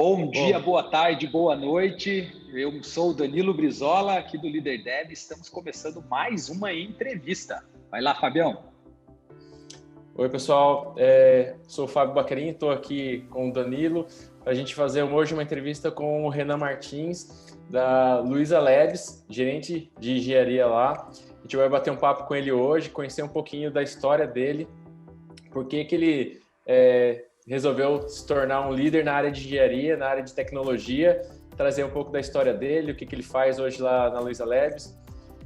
Bom dia, Bom, boa tarde, boa noite. Eu sou o Danilo Brizola, aqui do Líder Dev. Estamos começando mais uma entrevista. Vai lá, Fabião. oi pessoal, sou o Fábio Baquerin, estou aqui com o Danilo para a gente fazer hoje uma entrevista com o Renan Martins, da Luiza Labs, gerente de engenharia lá. A gente vai bater um papo com ele hoje, conhecer um pouquinho da história dele, por que ele resolveu se tornar um líder na área de engenharia, na área de tecnologia, trazer um pouco da história dele, o que ele faz hoje lá na Luiza Labs.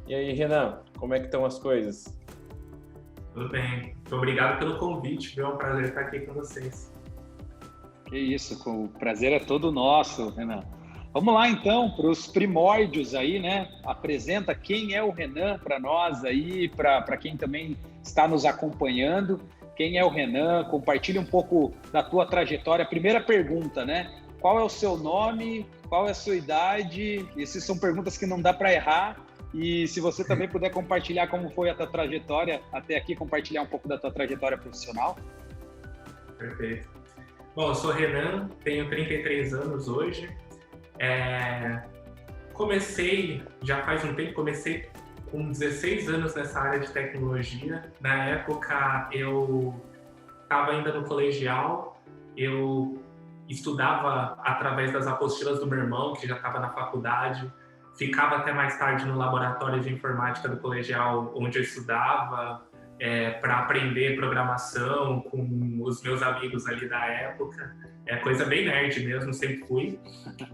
E aí, Renan, como é que estão as coisas? Tudo bem. Muito obrigado pelo convite, viu? É um prazer estar aqui com vocês. Que isso, o prazer é todo nosso, Renan. Vamos lá, então, para os primórdios aí, né? Apresenta quem é o Renan para nós aí, para quem também está nos acompanhando. Quem é o Renan? Compartilha um pouco da tua trajetória. Primeira pergunta, né? Qual é o seu nome? Qual é a sua idade? Essas são perguntas que não dá para errar. E se você também puder compartilhar como foi a tua trajetória até aqui, compartilhar um pouco da tua trajetória profissional. Perfeito. Bom, eu sou o Renan, tenho 33 anos hoje. Já faz um tempo, comecei com 16 anos nessa área de tecnologia. Na época, eu estava ainda no colegial, eu estudava através das apostilas do meu irmão, que já estava na faculdade. Ficava até mais tarde no laboratório de informática do colegial onde eu estudava para aprender programação com os meus amigos ali da época. É coisa bem nerd mesmo, sempre fui.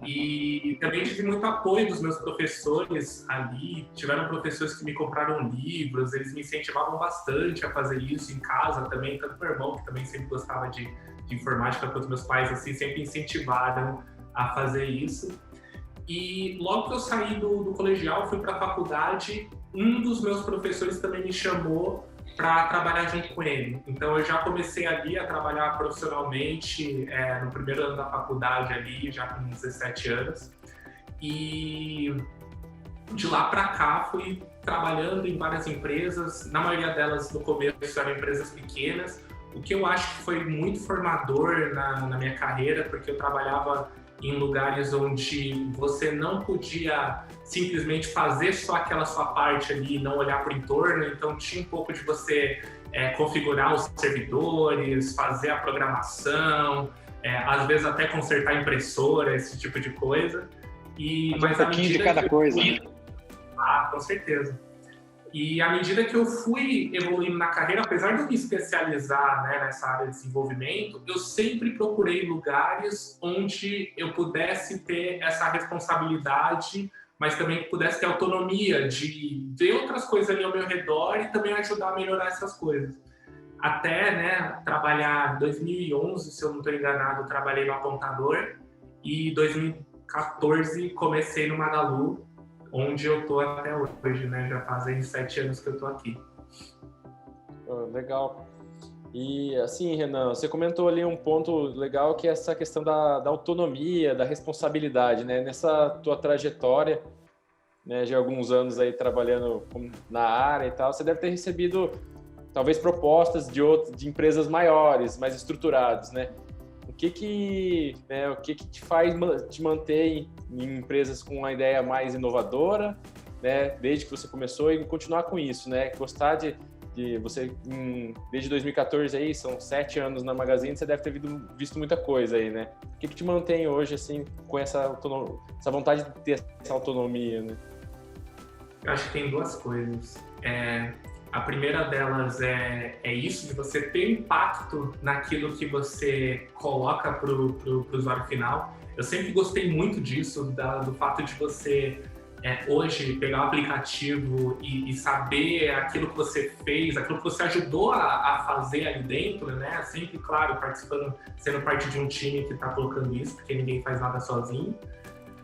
E também tive muito apoio dos meus professores ali. Tiveram professores que me compraram livros, eles me incentivavam bastante a fazer isso em casa também. Tanto meu irmão, que também sempre gostava de informática, quanto meus pais, assim, sempre incentivaram a fazer isso. E logo que eu saí do colegial, fui para a faculdade, um dos meus professores também me chamou para trabalhar junto com ele. Então eu já comecei ali a trabalhar profissionalmente no primeiro ano da faculdade ali, já com 17 anos. E de lá para cá fui trabalhando em várias empresas, na maioria delas no começo eram empresas pequenas, o que eu acho que foi muito formador na minha carreira, porque eu trabalhava em lugares onde você não podia simplesmente fazer só aquela sua parte ali e não olhar para o entorno, então tinha um pouco de você configurar os servidores, fazer a programação, às vezes até consertar a impressora, esse tipo de coisa. Mas um pouquinho de cada coisa, né? Com certeza. E à medida que eu fui evoluindo na carreira, apesar de eu me especializar, né, nessa área de desenvolvimento, eu sempre procurei lugares onde eu pudesse ter essa responsabilidade, mas também pudesse ter autonomia de ver outras coisas ali ao meu redor e também ajudar a melhorar essas coisas. Até, né, trabalhar em 2011, se eu não estou enganado, eu trabalhei no Apontador e em 2014 comecei no Magalu, onde eu tô até hoje, né? Já fazem 7 anos que eu tô aqui. Legal. E assim, Renan, você comentou ali um ponto legal que é essa questão da autonomia, da responsabilidade, né? Nessa tua trajetória, né, de alguns anos aí trabalhando na área e tal, você deve ter recebido talvez propostas de empresas maiores, mais estruturadas, né? O que te faz te manter em empresas com uma ideia mais inovadora, né, desde que você começou e continuar com isso, né? Gostar de você, desde 2014 aí, são 7 anos na Magazine, você deve ter visto muita coisa aí, né? O que te mantém hoje, assim, com essa vontade de ter essa autonomia, né? Eu acho que tem duas coisas. A primeira delas é isso, de você ter impacto naquilo que você coloca para o usuário final. Eu sempre gostei muito disso, do fato de você hoje pegar o aplicativo e saber aquilo que você fez, aquilo que você ajudou a fazer ali dentro, né? Sempre, claro, participando, sendo parte de um time que está colocando isso, porque ninguém faz nada sozinho.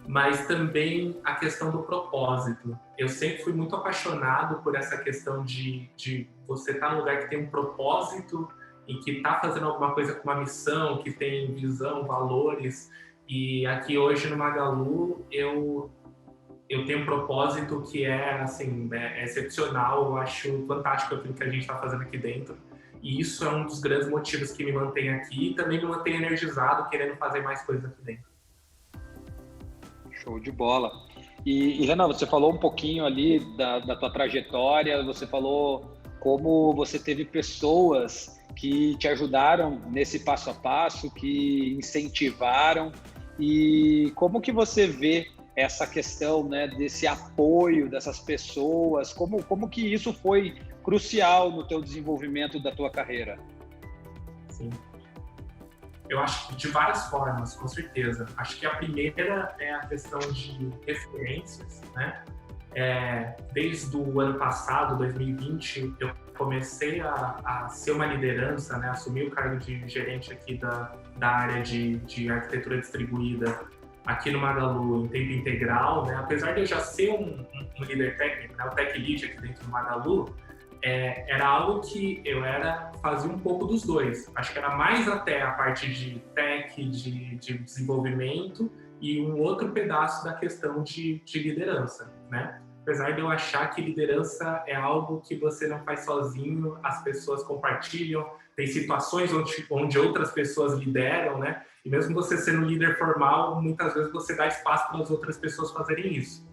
Mas também a questão do propósito. Eu sempre fui muito apaixonado por essa questão de você estar num lugar que tem um propósito e que está fazendo alguma coisa com uma missão, que tem visão, valores. E aqui hoje no Magalu eu tenho um propósito que assim, é excepcional. Eu acho fantástico aquilo que a gente está fazendo aqui dentro. E isso é um dos grandes motivos que me mantém aqui e também me mantém energizado, querendo fazer mais coisas aqui dentro. Show de bola. E Renan, você falou um pouquinho ali da tua trajetória, você falou como você teve pessoas que te ajudaram nesse passo a passo, que incentivaram, e como que você vê essa questão, né, desse apoio dessas pessoas, como que isso foi crucial no teu desenvolvimento da tua carreira? Sim. Eu acho que de várias formas, com certeza. Acho que a primeira é a questão de referências, né? Desde o ano passado, 2020, eu comecei a ser uma liderança, né? Assumi o cargo de gerente aqui da área de arquitetura distribuída aqui no Magalu em tempo integral, né? Apesar de eu já ser um líder técnico, né? O tech lead aqui dentro do Magalu, era algo que eu fazia um pouco dos dois. Acho que era mais até a parte de tech, de desenvolvimento e um outro pedaço da questão de liderança, né? Apesar de eu achar que liderança é algo que você não faz sozinho, as pessoas compartilham, tem situações onde outras pessoas lideram, né? E mesmo você sendo líder formal, muitas vezes você dá espaço para as outras pessoas fazerem isso.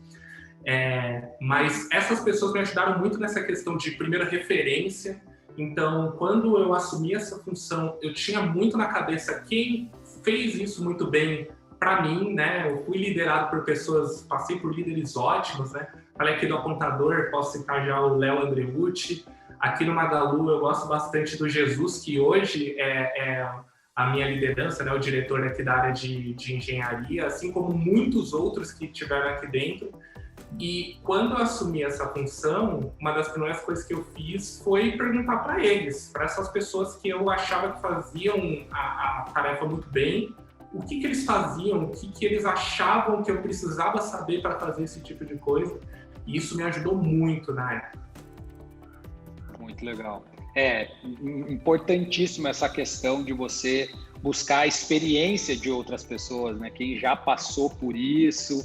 Mas essas pessoas me ajudaram muito nessa questão de primeira referência. Então, quando eu assumi essa função, eu tinha muito na cabeça quem fez isso muito bem para mim, né? Eu fui liderado por pessoas, passei por líderes ótimos, né? Falei aqui do apontador, posso citar já o Léo Andreucci. Aqui no Magalu eu gosto bastante do Jesus, que hoje é a minha liderança, né? O diretor aqui da área de engenharia, assim como muitos outros que tiveram aqui dentro. E quando eu assumi essa função, uma das primeiras coisas que eu fiz foi perguntar para eles, para essas pessoas que eu achava que faziam a tarefa muito bem, o que eles faziam, o que eles achavam que eu precisava saber para fazer esse tipo de coisa. E isso me ajudou muito na época. Muito legal. Importantíssima essa questão de você buscar a experiência de outras pessoas, né? Quem já passou por isso.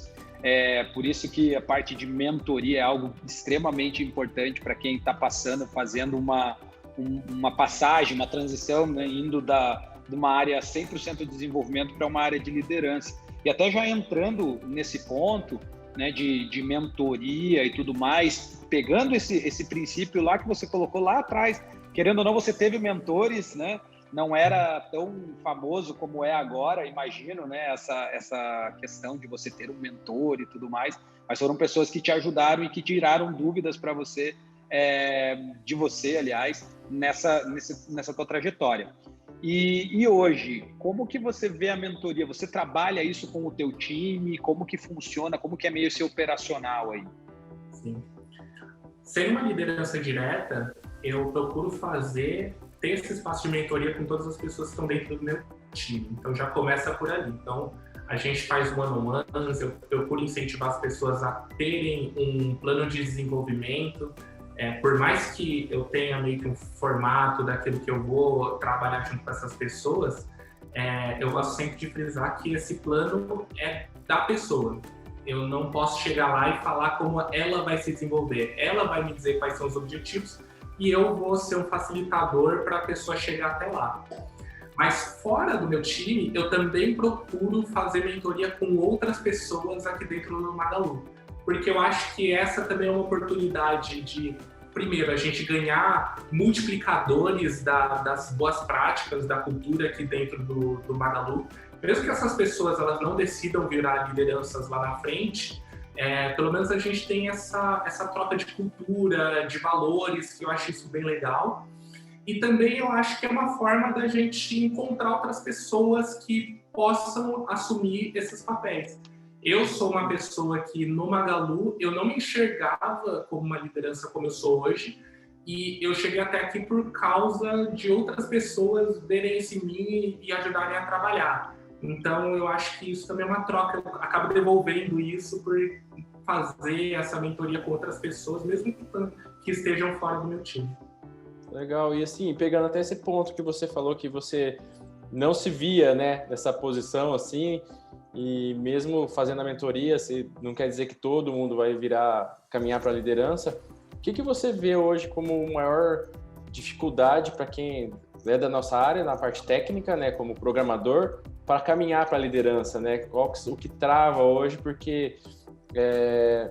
Por isso que a parte de mentoria é algo extremamente importante para quem está fazendo uma passagem, uma transição, né? Indo de uma área 100% de desenvolvimento para uma área de liderança. E até já entrando nesse ponto, né, de mentoria e tudo mais, pegando esse princípio lá que você colocou lá atrás, querendo ou não, você teve mentores, né? Não era tão famoso como é agora, imagino, né? Essa questão de você ter um mentor e tudo mais, mas foram pessoas que te ajudaram e que tiraram dúvidas para você, de você, aliás, nessa tua trajetória. E hoje, como que você vê a mentoria? Você trabalha isso com o teu time? Como que funciona? Como que é meio esse operacional aí? Sim. Sendo uma liderança direta, eu procuro ter esse espaço de mentoria com todas as pessoas que estão dentro do meu time. Então, já começa por ali. Então, a gente faz one-on-ones, eu procuro incentivar as pessoas a terem um plano de desenvolvimento. Por mais que eu tenha meio que um formato daquilo que eu vou trabalhar junto com essas pessoas, eu gosto sempre de frisar que esse plano é da pessoa. Eu não posso chegar lá e falar como ela vai se desenvolver. Ela vai me dizer quais são os objetivos e eu vou ser um facilitador para a pessoa chegar até lá. Mas fora do meu time, eu também procuro fazer mentoria com outras pessoas aqui dentro do Magalu. Porque eu acho que essa também é uma oportunidade de, primeiro, a gente ganhar multiplicadores das boas práticas, da cultura aqui dentro do Magalu. Mesmo que essas pessoas elas não decidam virar lideranças lá na frente, pelo menos a gente tem essa troca de cultura, de valores, que eu acho isso bem legal. E também eu acho que é uma forma da gente encontrar outras pessoas que possam assumir esses papéis. Eu sou uma pessoa que no Magalu eu não me enxergava como uma liderança como eu sou hoje, e eu cheguei até aqui por causa de outras pessoas verem isso em mim e ajudarem a trabalhar. Então eu acho que isso também é uma troca, eu acabo devolvendo isso por fazer essa mentoria com outras pessoas, mesmo que estejam fora do meu time. Legal, e assim, pegando até esse ponto que você falou, que você não se via, né, nessa posição assim, e mesmo fazendo a mentoria, não quer dizer que todo mundo vai caminhar para a liderança. O que você vê hoje como maior dificuldade para quem é da nossa área, na parte técnica, né, como programador, para caminhar para a liderança, né? O que trava hoje, porque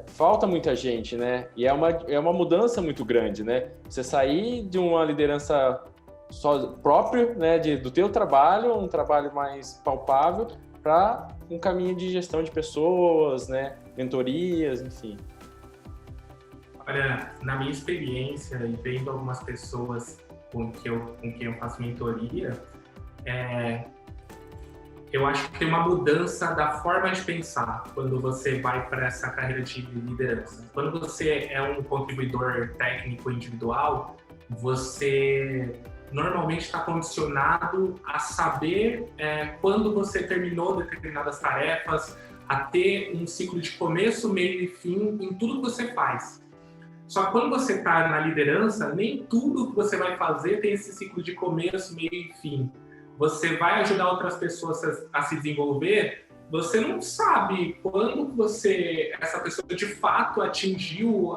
falta muita gente, né? E é uma mudança muito grande, né? Você sair de uma liderança só própria, né, do teu trabalho, um trabalho mais palpável, para um caminho de gestão de pessoas, né? Mentorias, enfim. Olha, na minha experiência e vendo algumas pessoas com quem eu faço mentoria, eu acho que tem uma mudança da forma de pensar quando você vai para essa carreira de liderança. Quando você é um contribuidor técnico individual, você normalmente está condicionado a saber quando você terminou determinadas tarefas, a ter um ciclo de começo, meio e fim em tudo que você faz. Só que quando você está na liderança, nem tudo que você vai fazer tem esse ciclo de começo, meio e fim. Você vai ajudar outras pessoas a se desenvolver, você não sabe quando essa pessoa de fato adquiriu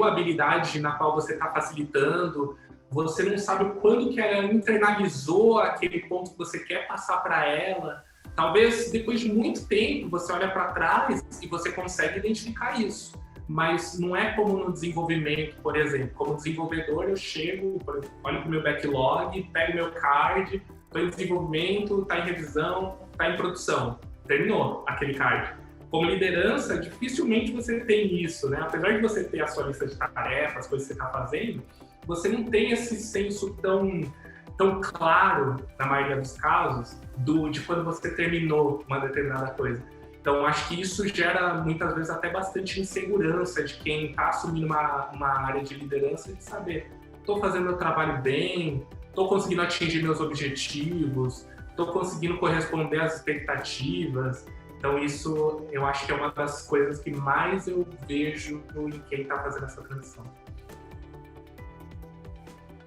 a habilidade na qual você está facilitando, você não sabe quando que ela internalizou aquele ponto que você quer passar para ela. Talvez depois de muito tempo você olha para trás e você consegue identificar isso. Mas não é como no desenvolvimento, por exemplo. Como desenvolvedor, eu chego, olho para o meu backlog, pego meu card, estou em desenvolvimento, está em revisão, está em produção. Terminou aquele card. Como liderança, dificilmente você tem isso, né? Apesar de você ter a sua lista de tarefas, coisas que você está fazendo, você não tem esse senso tão claro, na maioria dos casos, de quando você terminou uma determinada coisa. Então, acho que isso gera, muitas vezes, até bastante insegurança de quem está assumindo uma área de liderança, de saber, estou fazendo meu trabalho bem, estou conseguindo atingir meus objetivos, estou conseguindo corresponder às expectativas. Então, isso eu acho que é uma das coisas que mais eu vejo em quem está fazendo essa transição.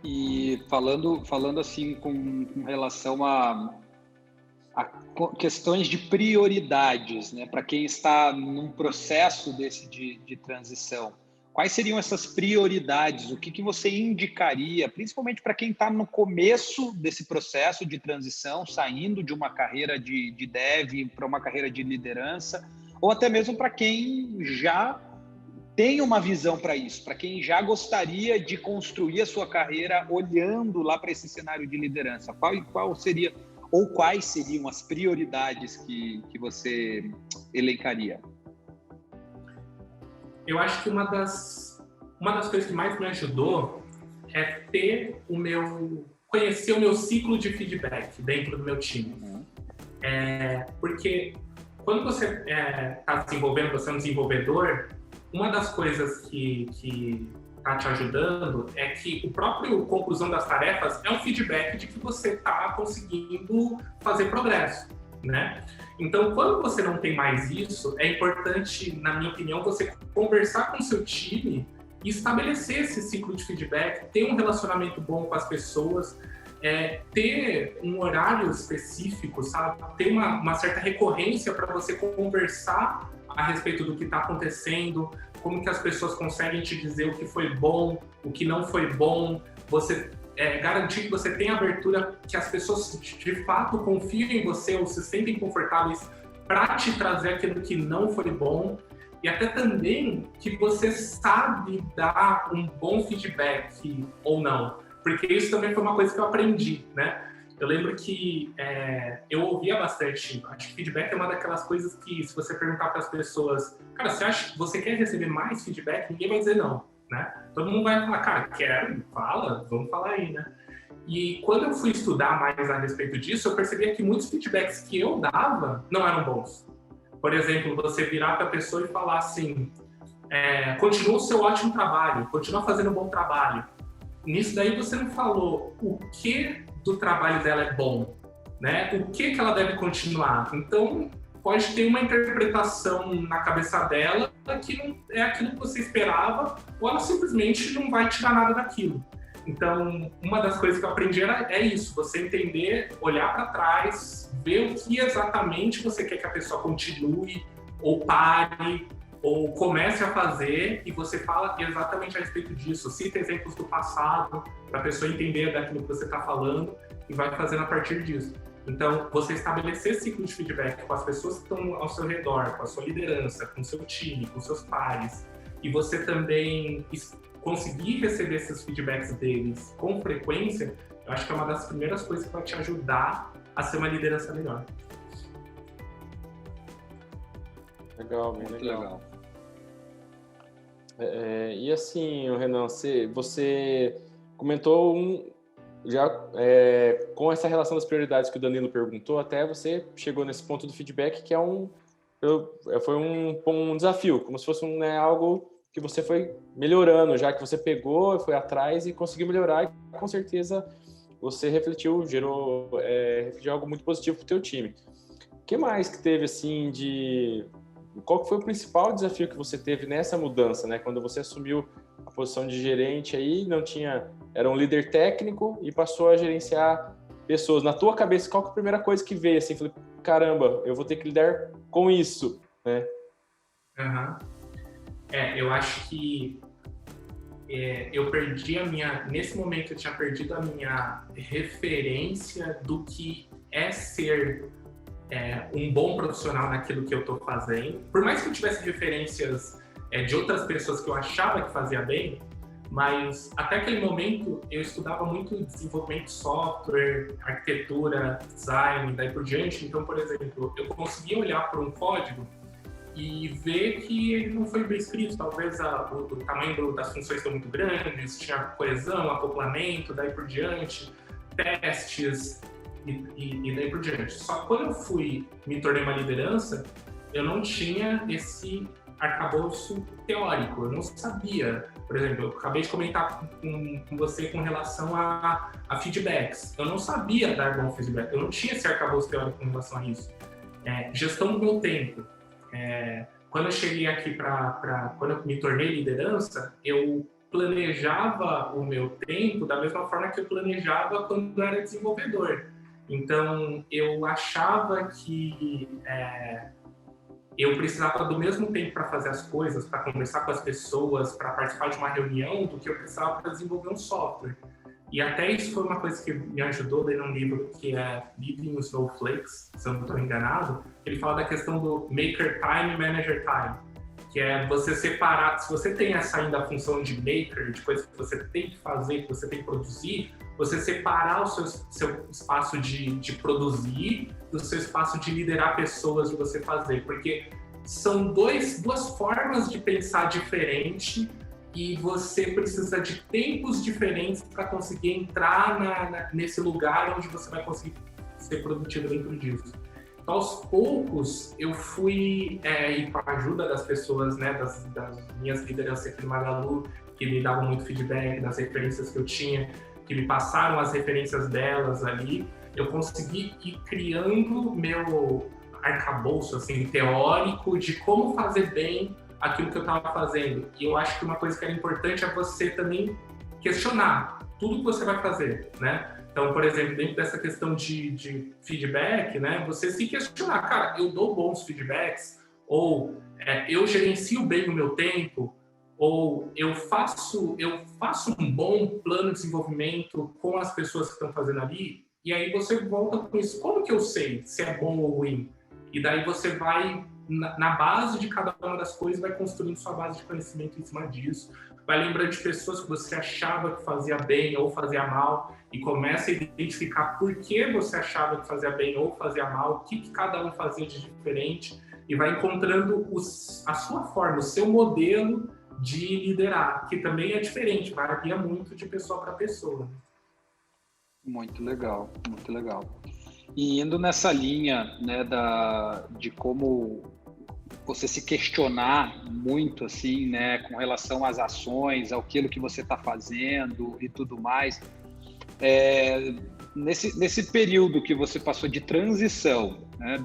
E falando assim com relação a questões de prioridades, né, para quem está num processo desse de transição, quais seriam essas prioridades? O que você indicaria, principalmente para quem está no começo desse processo de transição, saindo de uma carreira de dev para uma carreira de liderança, ou até mesmo para quem já tem uma visão para isso, para quem já gostaria de construir a sua carreira olhando lá para esse cenário de liderança? Qual seria, ou quais seriam as prioridades que você elencaria? Eu acho que uma das coisas que mais me ajudou é conhecer o meu ciclo de feedback dentro do meu time. Porque quando você está desenvolvendo, você é um desenvolvedor, uma das coisas que está te ajudando é que o próprio conclusão das tarefas é um feedback de que você está conseguindo fazer progresso, né? Então, quando você não tem mais isso, é importante, na minha opinião, você conversar com o seu time e estabelecer esse ciclo de feedback, ter um relacionamento bom com as pessoas, ter um horário específico, sabe? Ter uma certa recorrência para você conversar a respeito do que está acontecendo, como que as pessoas conseguem te dizer o que foi bom, o que não foi bom, você garantir que você tem abertura, que as pessoas de fato confiam em você ou se sentem confortáveis para te trazer aquilo que não foi bom, e até também que você sabe dar um bom feedback ou não, porque isso também foi uma coisa que eu aprendi, né? Eu lembro que eu ouvia bastante, acho que feedback é uma daquelas coisas que, se você perguntar para as pessoas, cara, você quer receber mais feedback? Ninguém vai dizer não, né? Todo mundo vai falar, cara, quero, fala, vamos falar aí, né? E quando eu fui estudar mais a respeito disso, eu percebia que muitos feedbacks que eu dava não eram bons. Por exemplo, você virar para a pessoa e falar assim, continua o seu ótimo trabalho, continua fazendo um bom trabalho. Nisso daí você não falou o que do trabalho dela é bom, né? O que ela deve continuar. Então, pode ter uma interpretação na cabeça dela que não é aquilo que você esperava, ou ela simplesmente não vai tirar nada daquilo. Então, uma das coisas que eu aprendi é isso, você entender, olhar para trás, ver o que exatamente você quer que a pessoa continue, ou pare, ou comece a fazer, e você fala exatamente a respeito disso. Cita exemplos do passado, para a pessoa entender daquilo que você está falando, e vai fazendo a partir disso. Então, você estabelecer ciclo de feedback com as pessoas que estão ao seu redor, com a sua liderança, com o seu time, com seus pares, e você também conseguir receber esses feedbacks deles com frequência, eu acho que é uma das primeiras coisas que vai te ajudar a ser uma liderança melhor. Legal, bem legal. E assim, Renan, você comentou com essa relação das prioridades que o Danilo perguntou, até você chegou nesse ponto do feedback, que foi um desafio, como se fosse algo que você foi melhorando, já que você pegou, foi atrás e conseguiu melhorar, e com certeza você refletiu algo muito positivo para o teu time. O que mais que teve, assim, qual foi o principal desafio que você teve nessa mudança, né? Quando você assumiu a posição de gerente aí, era um líder técnico e passou a gerenciar pessoas. Na tua cabeça, qual que é a primeira coisa que veio, assim? Falei, caramba, eu vou ter que lidar com isso, né? Eu acho que nesse momento eu tinha perdido a minha referência do que é ser um bom profissional naquilo que eu estou fazendo. Por mais que eu tivesse referências de outras pessoas que eu achava que fazia bem, mas até aquele momento eu estudava muito desenvolvimento de software, arquitetura, design, daí por diante. Então, por exemplo, eu conseguia olhar para um código e ver que ele não foi bem escrito. Talvez o tamanho das funções estão muito grandes, tinha coesão, acoplamento, daí por diante, testes e daí por diante. Só que quando eu me tornei uma liderança, eu não tinha esse arcabouço teórico, eu não sabia. Por exemplo, eu acabei de comentar com você com relação a feedbacks. Eu não sabia dar bom feedback, eu não tinha esse arcabouço teórico com relação a isso. Gestão do meu tempo. Quando eu cheguei aqui quando eu me tornei liderança, eu planejava o meu tempo da mesma forma que eu planejava quando eu era desenvolvedor. Então, eu achava que eu precisava do mesmo tempo para fazer as coisas, para conversar com as pessoas, para participar de uma reunião, do que eu precisava para desenvolver um software. E até isso foi uma coisa que me ajudou ler um livro que é Living with Snowflakes, se eu não estou enganado. Ele fala da questão do Maker Time e Manager Time, que é você separar, se você tem ainda a função de maker, de coisas que você tem que fazer, que você tem que produzir, você separar o seu espaço de produzir do seu espaço de liderar pessoas, de você fazer, porque são duas formas de pensar diferente e você precisa de tempos diferentes para conseguir entrar nesse lugar onde você vai conseguir ser produtivo dentro disso. Então, aos poucos, eu fui, e com a ajuda das pessoas, né, das minhas lideranças aqui no Magalu, que me davam muito feedback das referências que eu tinha, que me passaram as referências delas ali, eu consegui ir criando meu arcabouço, assim, teórico de como fazer bem aquilo que eu estava fazendo. E eu acho que uma coisa que era importante é você também questionar tudo que você vai fazer, né? Então, por exemplo, dentro dessa questão de feedback, né, você se questionar, cara, eu dou bons feedbacks, ou eu gerencio bem o meu tempo, ou eu faço um bom plano de desenvolvimento com as pessoas que estão fazendo ali, e aí você volta com isso. Como que eu sei se é bom ou ruim? E daí você vai, na base de cada uma das coisas, vai construindo sua base de conhecimento em cima disso, vai lembrando de pessoas que você achava que fazia bem ou fazia mal, e começa a identificar por que você achava que fazia bem ou fazia mal, o que cada um fazia de diferente, e vai encontrando a sua forma, o seu modelo de liderar, que também é diferente, varia muito de pessoa para pessoa. Muito legal, muito legal. E indo nessa linha, né, de como você se questionar muito, assim, né, com relação às ações, aquilo que você está fazendo e tudo mais, nesse período que você passou de transição, né,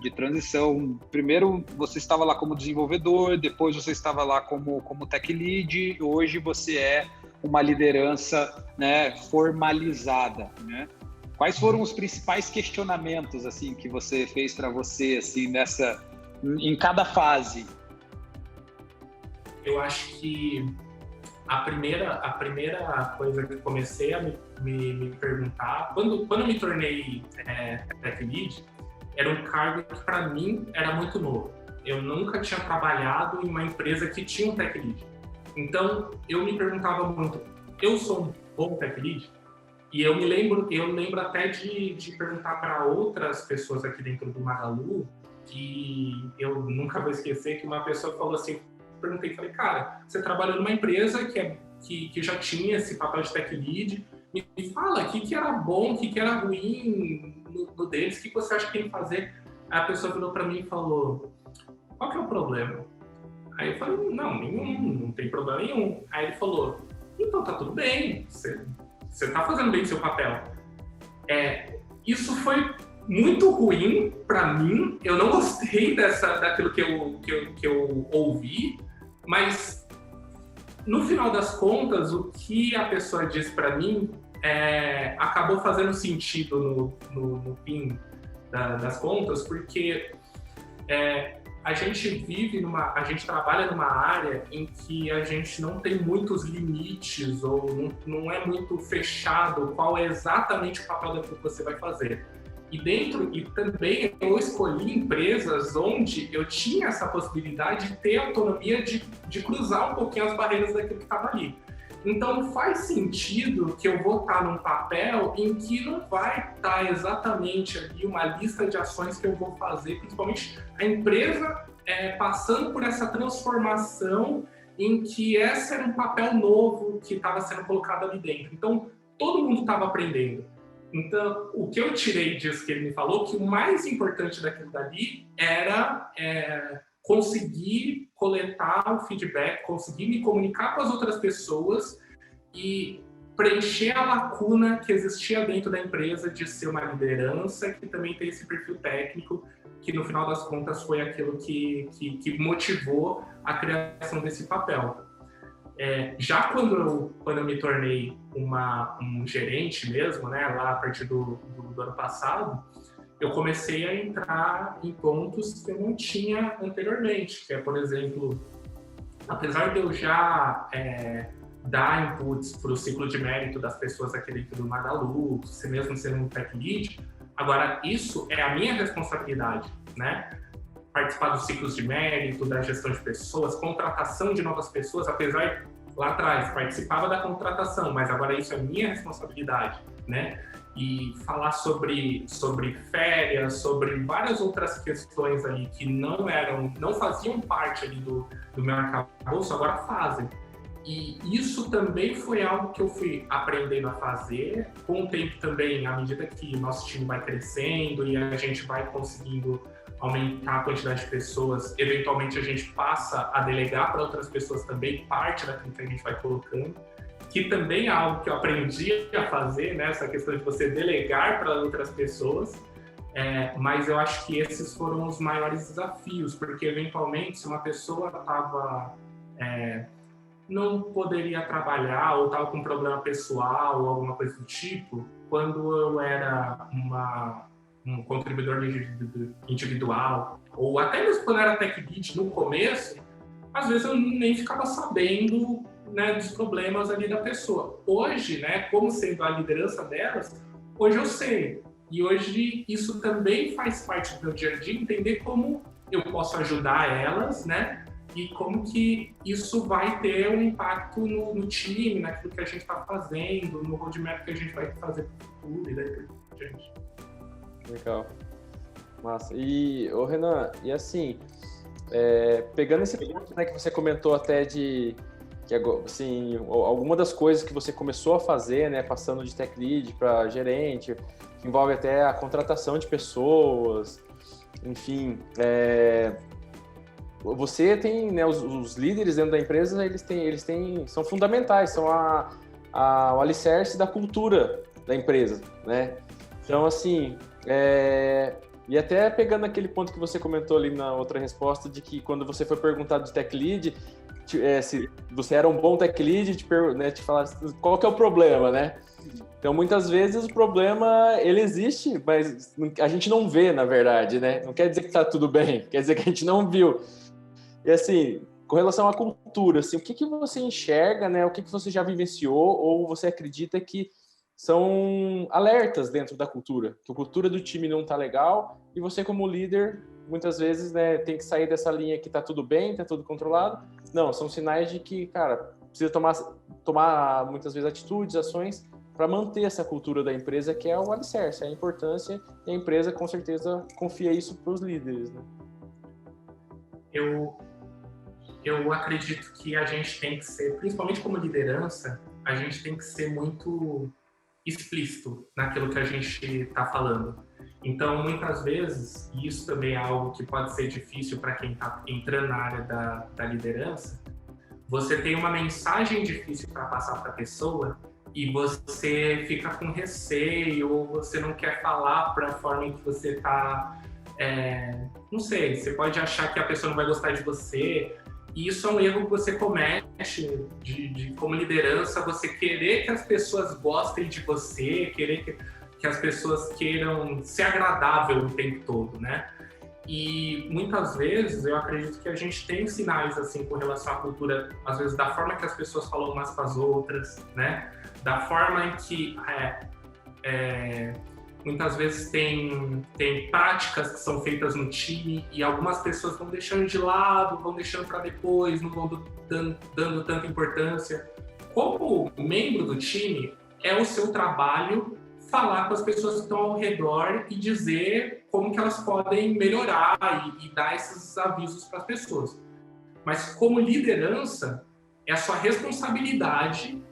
primeiro você estava lá como desenvolvedor, depois você estava lá como tech lead, e hoje você é uma liderança, né, formalizada, né? Quais foram os principais questionamentos, assim, que você fez para você, assim, em cada fase? Eu acho que a primeira coisa que comecei a me perguntar, quando eu me tornei Tech Lead, era um cargo que para mim era muito novo. Eu nunca tinha trabalhado em uma empresa que tinha um Tech Lead. Então, eu me perguntava muito, eu sou um bom Tech Lead? E eu lembro até de perguntar para outras pessoas aqui dentro do Magalu, que eu nunca vou esquecer, que uma pessoa falou assim, falei, cara, você trabalhou numa empresa que já tinha esse papel de Tech Lead, me fala o que era bom, o que era ruim no deles, o que você acha que tem que fazer? Aí a pessoa virou para mim e falou, qual que é o problema? Aí eu falei, não, não tem problema nenhum. Aí ele falou, então tá tudo bem, você tá fazendo bem o seu papel. Isso foi muito ruim para mim, eu não gostei daquilo que eu ouvi, mas no final das contas, o que a pessoa disse para mim acabou fazendo sentido no fim das contas, porque a gente trabalha numa área em que a gente não tem muitos limites ou não é muito fechado qual é exatamente o papel daquilo que você vai fazer. E também eu escolhi empresas onde eu tinha essa possibilidade de ter autonomia de cruzar um pouquinho as barreiras daquilo que estava ali. Então faz sentido que eu vou estar num papel em que não vai estar exatamente ali uma lista de ações que eu vou fazer, principalmente a empresa passando por essa transformação em que esse era um papel novo que estava sendo colocado ali dentro. Então todo mundo estava aprendendo. Então, o que eu tirei disso que ele me falou, que o mais importante daquilo dali era conseguir coletar o feedback, conseguir me comunicar com as outras pessoas e preencher a lacuna que existia dentro da empresa de ser uma liderança que também tem esse perfil técnico, que no final das contas foi aquilo que motivou a criação desse papel. Já quando eu me tornei um gerente mesmo, né, lá a partir do ano passado, eu comecei a entrar em pontos que eu não tinha anteriormente, que é, por exemplo, apesar de eu já dar inputs para o ciclo de mérito das pessoas aqui dentro do Magalu, você mesmo sendo um Tech Lead, agora isso é a minha responsabilidade, né? Participar dos ciclos de mérito, da gestão de pessoas, contratação de novas pessoas, apesar lá atrás participava da contratação, mas agora isso é minha responsabilidade, né? E falar sobre férias, sobre várias outras questões ali que não faziam parte ali do meu arcabouço, agora fazem. E isso também foi algo que eu fui aprendendo a fazer, com o tempo também, à medida que nosso time vai crescendo e a gente vai conseguindo aumentar a quantidade de pessoas, eventualmente a gente passa a delegar para outras pessoas também parte daquilo que a gente vai colocando, que também é algo que eu aprendi a fazer, né? Essa questão de você delegar para outras pessoas, mas eu acho que esses foram os maiores desafios, porque eventualmente se uma pessoa não poderia trabalhar ou estava com um problema pessoal ou alguma coisa do tipo, quando eu era um contribuidor individual, ou até mesmo quando era Tech Lead no começo, às vezes eu nem ficava sabendo, né, dos problemas ali da pessoa. Hoje, né, como sendo a liderança delas, hoje eu sei. E hoje isso também faz parte do meu dia a dia, entender como eu posso ajudar elas, né, e como que isso vai ter um impacto no time, naquilo que a gente está fazendo, no roadmap que a gente vai fazer para o futuro e daí por diante. Legal. Massa. E, Renan, e assim, pegando esse ponto, né, que você comentou até de que, assim, alguma das coisas que você começou a fazer, né, passando de Tech Lead para gerente, que envolve até a contratação de pessoas, enfim, você tem, né, os líderes dentro da empresa, eles são fundamentais, são o alicerce da cultura da empresa, né? Então, assim, e até pegando aquele ponto que você comentou ali na outra resposta, de que quando você foi perguntado de Tech Lead, se você era um bom Tech Lead, te falar qual que é o problema, né? Então, muitas vezes o problema, ele existe, mas a gente não vê, na verdade, né? Não quer dizer que tá tudo bem, quer dizer que a gente não viu. E assim, com relação à cultura, assim, o que você enxerga, né? O que você já vivenciou ou você acredita que são alertas dentro da cultura, que a cultura do time não tá legal e você como líder, muitas vezes, né, tem que sair dessa linha que tá tudo bem, tá tudo controlado. Não, são sinais de que, cara, precisa tomar muitas vezes atitudes, ações para manter essa cultura da empresa, que é o alicerce, a importância, e a empresa com certeza confia isso para os líderes, né? Eu acredito que a gente tem que ser, principalmente como liderança, a gente tem que ser muito explícito naquilo que a gente está falando. Então, muitas vezes, e isso também é algo que pode ser difícil para quem está entrando na área da liderança, você tem uma mensagem difícil para passar para a pessoa e você fica com receio ou você não quer falar para a forma em que você está... não sei, você pode achar que a pessoa não vai gostar de você, e isso é um erro que você comete como liderança, você querer que as pessoas gostem de você, querer que as pessoas queiram ser agradável o tempo todo, né? E muitas vezes eu acredito que a gente tem sinais assim com relação à cultura, às vezes da forma que as pessoas falam umas com as outras, né? Da forma em que muitas vezes tem práticas que são feitas no time e algumas pessoas vão deixando de lado, vão deixando para depois, não vão dando tanta importância. Como membro do time, é o seu trabalho falar com as pessoas que estão ao redor e dizer como que elas podem melhorar e dar esses avisos para as pessoas. Mas como liderança, é a sua responsabilidade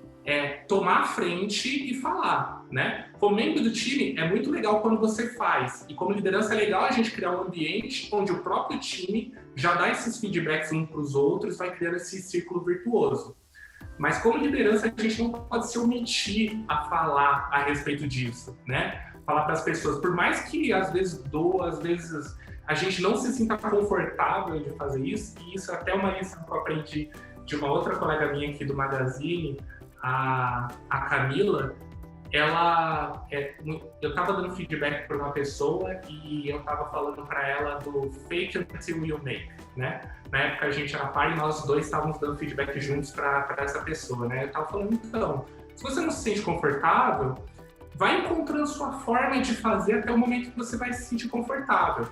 tomar a frente e falar, né? Como membro do time, é muito legal quando você faz. E como liderança, é legal a gente criar um ambiente onde o próprio time já dá esses feedbacks uns para os outros, vai criando esse círculo virtuoso. Mas como liderança, a gente não pode se omitir a falar a respeito disso, né? Falar para as pessoas, por mais que às vezes doa, às vezes a gente não se sinta confortável de fazer isso, e isso é até uma lição que eu aprendi de uma outra colega minha aqui do Magazine, a Camila. Eu estava dando feedback para uma pessoa e eu estava falando para ela do fake until you make, né? Na época a gente era par e nós dois estávamos dando feedback juntos para essa pessoa, né? Eu estava falando, então, se você não se sente confortável, vai encontrando sua forma de fazer até o momento que você vai se sentir confortável.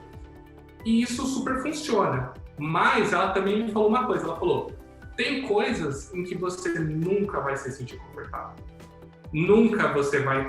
E isso super funciona. Mas ela também me falou uma coisa, ela falou, tem coisas em que você nunca vai se sentir confortável. Nunca você vai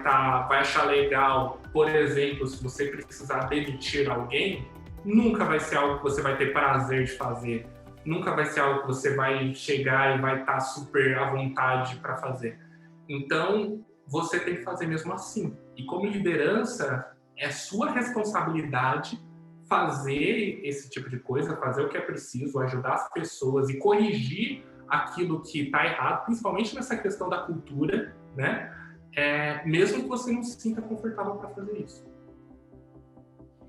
achar legal, por exemplo, se você precisar demitir alguém, nunca vai ser algo que você vai ter prazer de fazer. Nunca vai ser algo que você vai chegar e vai estar super à vontade para fazer. Então, você tem que fazer mesmo assim. E como liderança, é sua responsabilidade fazer esse tipo de coisa, fazer o que é preciso, ajudar as pessoas e corrigir aquilo que está errado, principalmente nessa questão da cultura, né? Mesmo que você não se sinta confortável para fazer isso.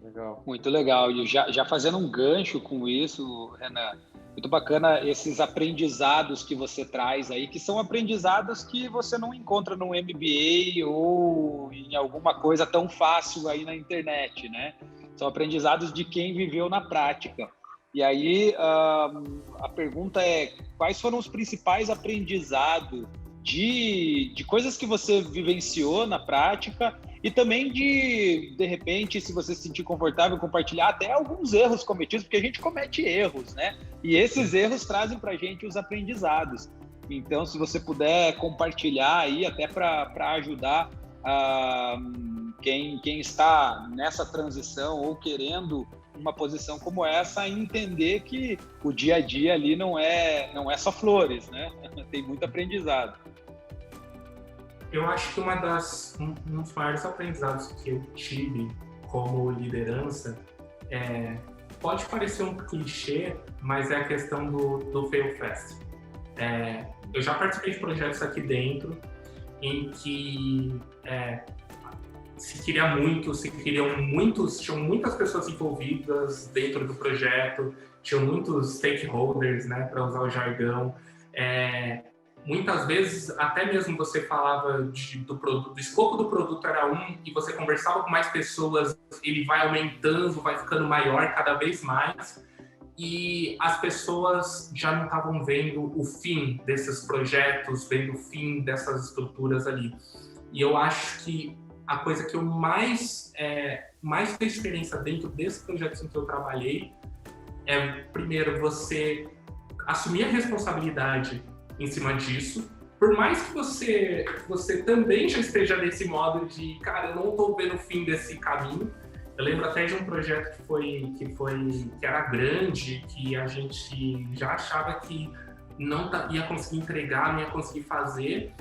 Legal. Muito legal. E já fazendo um gancho com isso, Renan, muito bacana esses aprendizados que você traz aí, que são aprendizados que você não encontra no MBA ou em alguma coisa tão fácil aí na internet, né? São aprendizados de quem viveu na prática. E aí a pergunta é, quais foram os principais aprendizados de coisas que você vivenciou na prática e também de repente, se você se sentir confortável, compartilhar até alguns erros cometidos, porque a gente comete erros, né? E esses erros trazem para a gente os aprendizados. Então, se você puder compartilhar aí, até para ajudar quem está nessa transição ou querendo uma posição como essa, a entender que o dia a dia ali não é só flores, né? Tem muito aprendizado. Eu acho que um dos maiores aprendizados que eu tive como liderança pode parecer um clichê, mas é a questão do fail fast. Eu já participei de projetos aqui dentro em que tinham muitas pessoas envolvidas dentro do projeto, tinham muitos stakeholders, né, para usar o jargão. Muitas vezes, até mesmo você falava do produto, do escopo do produto era um, e você conversava com mais pessoas, ele vai aumentando, vai ficando maior cada vez mais. e as pessoas já não estavam vendo o fim desses projetos, vendo o fim dessas estruturas ali. E eu acho que a coisa que eu mais fez diferença dentro desses projetos em que eu trabalhei é, primeiro, você assumir a responsabilidade em cima disso, por mais que você também já esteja nesse modo de, cara, eu não estou vendo o fim desse caminho. Eu lembro até de um projeto que era grande, que a gente já achava que não ia conseguir entregar, não ia conseguir fazer.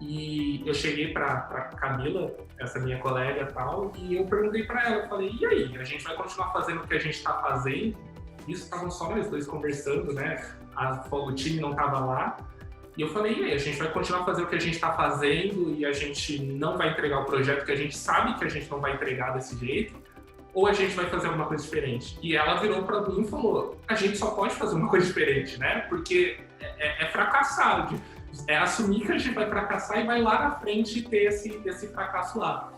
E eu cheguei para Camila, essa minha colega e tal, e eu perguntei para ela, eu falei, e aí, a gente vai continuar fazendo o que a gente está fazendo? Isso estavam só nós dois conversando, né? O time não estava lá. E eu falei, e aí, a gente vai continuar fazendo o que a gente está fazendo e a gente não vai entregar o projeto que a gente sabe que a gente não vai entregar desse jeito? Ou a gente vai fazer alguma coisa diferente? E ela virou para mim e falou, a gente só pode fazer uma coisa diferente, né? Porque é fracassar, é assumir que a gente vai fracassar e vai lá na frente ter esse fracasso lá.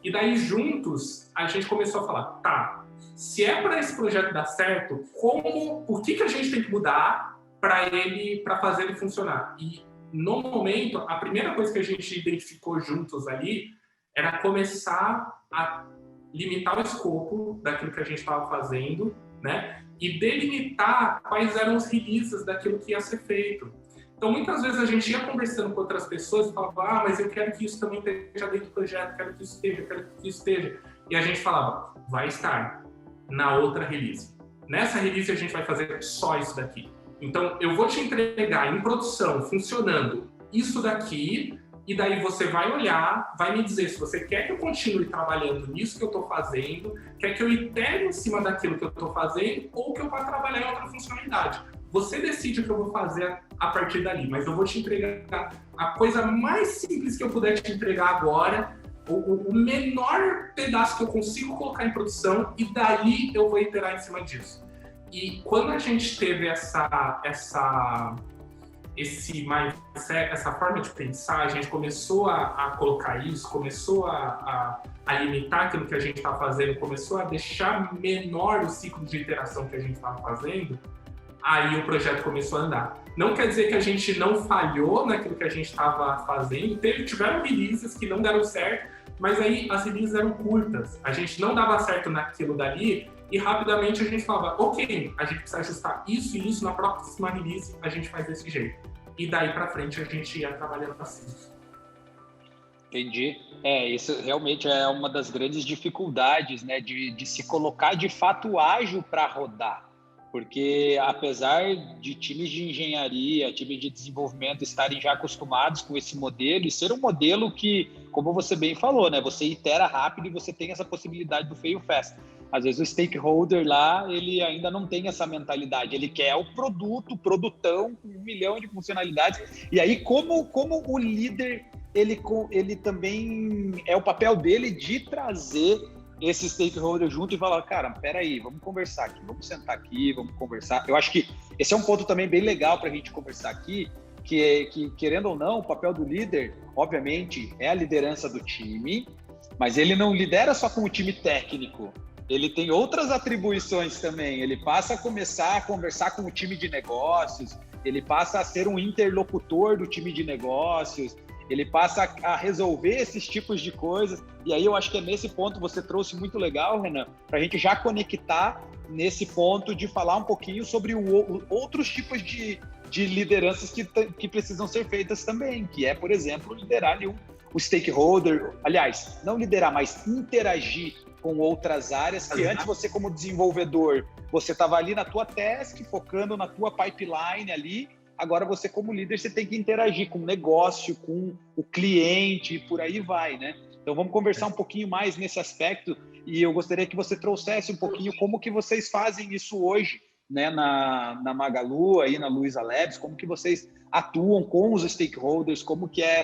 E daí, juntos, a gente começou a falar, tá, se é para esse projeto dar certo, o que a gente tem que mudar para fazer ele funcionar? E, no momento, a primeira coisa que a gente identificou juntos ali era começar a limitar o escopo daquilo que a gente estava fazendo, né? E delimitar quais eram os releases daquilo que ia ser feito. Então, muitas vezes a gente ia conversando com outras pessoas e falava, mas eu quero que isso também esteja dentro do projeto, quero que isso esteja. E a gente falava, vai estar na outra release. Nessa release a gente vai fazer só isso daqui. Então, eu vou te entregar em produção, funcionando, isso daqui, e daí você vai olhar, vai me dizer se você quer que eu continue trabalhando nisso que eu estou fazendo, quer que eu itere em cima daquilo que eu estou fazendo, ou que eu vá trabalhar em outra funcionalidade. Você decide o que eu vou fazer a partir dali, mas eu vou te entregar a coisa mais simples que eu puder te entregar agora, o menor pedaço que eu consigo colocar em produção, e daí eu vou iterar em cima disso. E quando a gente teve essa forma de pensar, a gente começou a colocar isso, começou a limitar aquilo que a gente está fazendo, começou a deixar menor o ciclo de iteração que a gente estava fazendo, aí o projeto começou a andar. Não quer dizer que a gente não falhou naquilo que a gente estava fazendo, tiveram releases que não deram certo, mas aí as releases eram curtas, a gente não dava certo naquilo dali, e rapidamente a gente falava, ok, a gente precisa ajustar isso e isso, na próxima release a gente faz desse jeito. E daí para frente a gente ia trabalhando assim. Entendi. Isso realmente é uma das grandes dificuldades, né, de se colocar de fato ágil para rodar. Porque apesar de times de engenharia, times de desenvolvimento estarem já acostumados com esse modelo e ser um modelo que, como você bem falou, né, você itera rápido e você tem essa possibilidade do fail fast. Às vezes o stakeholder lá, ele ainda não tem essa mentalidade, ele quer o produtão com 1 milhão de funcionalidades. E aí, como o líder, ele também é o papel dele de trazer esse stakeholder junto e falar, cara, peraí, vamos conversar aqui, vamos sentar aqui, vamos conversar. Eu acho que esse é um ponto também bem legal para a gente conversar aqui, que, querendo ou não, o papel do líder, obviamente, é a liderança do time, mas ele não lidera só com o time técnico, ele tem outras atribuições também, ele passa a começar a conversar com o time de negócios, ele passa a ser um interlocutor do time de negócios, ele passa a resolver esses tipos de coisas, e aí eu acho que é nesse ponto você trouxe muito legal, Renan, para a gente já conectar nesse ponto de falar um pouquinho sobre outros tipos de lideranças que precisam ser feitas também, que é, por exemplo, liderar ali o stakeholder, aliás, não liderar, mas interagir com outras áreas que antes você, como desenvolvedor, você estava ali na tua task, focando na tua pipeline ali. Agora você, como líder, você tem que interagir com o negócio, com o cliente e por aí vai, né? Então vamos conversar um pouquinho mais nesse aspecto e eu gostaria que você trouxesse um pouquinho como que vocês fazem isso hoje, né? Na Magalu, aí na Luiza Labs, como que vocês atuam com os stakeholders, como que é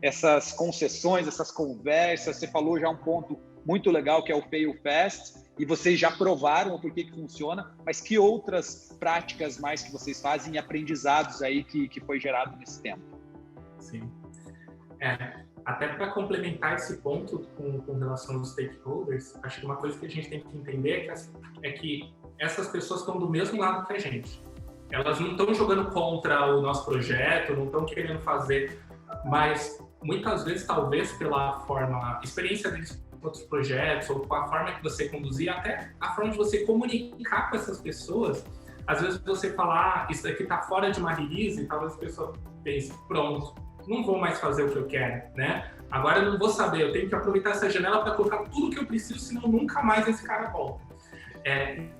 essas concessões, essas conversas. Você falou já um ponto muito legal que é o fail fast, e vocês já provaram o porquê que funciona, mas que outras práticas mais que vocês fazem e aprendizados aí que foi gerado nesse tempo? Sim. Até para complementar esse ponto com relação aos stakeholders, acho que uma coisa que a gente tem que entender é que essas pessoas estão do mesmo lado que a gente. Elas não estão jogando contra o nosso projeto, não estão querendo fazer, mas muitas vezes, talvez pela experiência deles com outros projetos, ou com a forma que você conduzir, até a forma de você comunicar com essas pessoas, às vezes você falar, isso daqui está fora de uma release, e talvez a pessoa pense, pronto, não vou mais fazer o que eu quero, né? Agora eu não vou saber, eu tenho que aproveitar essa janela para colocar tudo que eu preciso, senão nunca mais esse cara volta.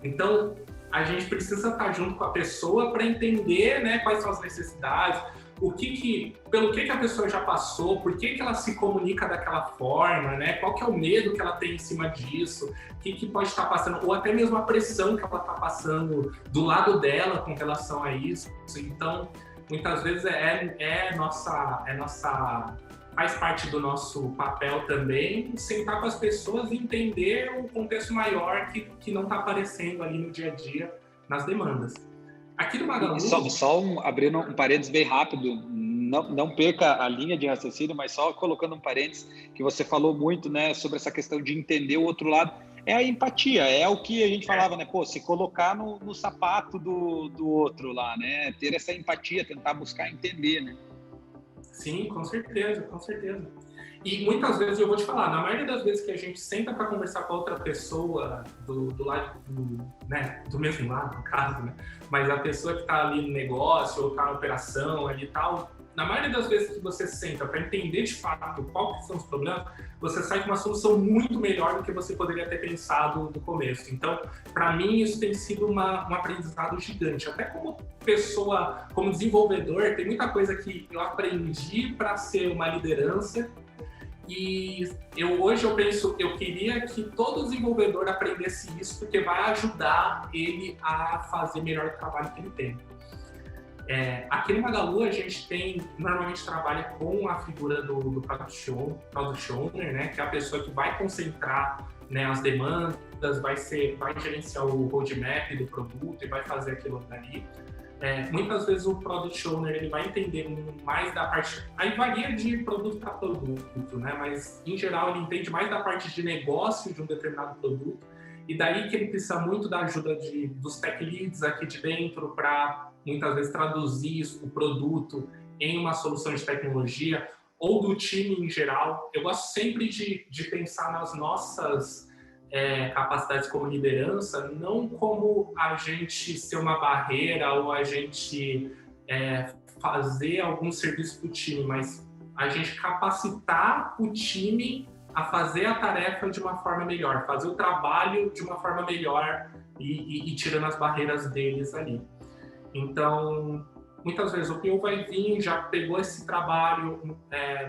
Então, a gente precisa estar junto com a pessoa para entender, né, quais são as necessidades, pelo que a pessoa já passou, por que ela se comunica daquela forma, né? Qual que é o medo que ela tem em cima disso, o que pode estar passando, ou até mesmo a pressão que ela está passando do lado dela com relação a isso. Então, muitas vezes faz parte do nosso papel também sentar com as pessoas e entender o contexto maior que não está aparecendo ali no dia a dia nas demandas. Aqui no Magalu... Abrindo um parênteses bem rápido, não perca a linha de raciocínio, mas só colocando um parênteses, que você falou muito, né, sobre essa questão de entender o outro lado, é a empatia, é o que a gente falava, né, se colocar no sapato do outro lá, né, ter essa empatia, tentar buscar entender, né. Sim, com certeza, com certeza. E muitas vezes, eu vou te falar, na maioria das vezes que a gente senta para conversar com outra pessoa do lado, né, do mesmo lado, no caso, né, mas a pessoa que está ali no negócio ou está na operação ali e tal, na maioria das vezes que você senta para entender de fato quais são os problemas, você sai com uma solução muito melhor do que você poderia ter pensado no começo. Então, para mim, isso tem sido um aprendizado gigante. Até como pessoa, como desenvolvedor, tem muita coisa que eu aprendi para ser uma liderança. E hoje eu penso, eu queria que todo desenvolvedor aprendesse isso, porque vai ajudar ele a fazer melhor o trabalho que ele tem. Aqui no Magalu a gente normalmente trabalha com a figura do Product Owner, né, que é a pessoa que vai concentrar, né, as demandas, vai gerenciar o roadmap do produto e vai fazer aquilo dali. Muitas vezes o Product Owner ele vai entender mais da parte... Aí varia de produto para produto, né? Mas, em geral, ele entende mais da parte de negócio de um determinado produto. E daí que ele precisa muito da ajuda dos tech leads aqui de dentro para, muitas vezes, traduzir o produto em uma solução de tecnologia ou do time em geral. Eu gosto sempre de pensar nas nossas... capacidades como liderança, não como a gente ser uma barreira ou a gente fazer algum serviço para o time, mas a gente capacitar o time a fazer a tarefa de uma forma melhor, fazer o trabalho de uma forma melhor e tirando as barreiras deles ali. Então, muitas vezes o PO vai vir, já pegou esse trabalho,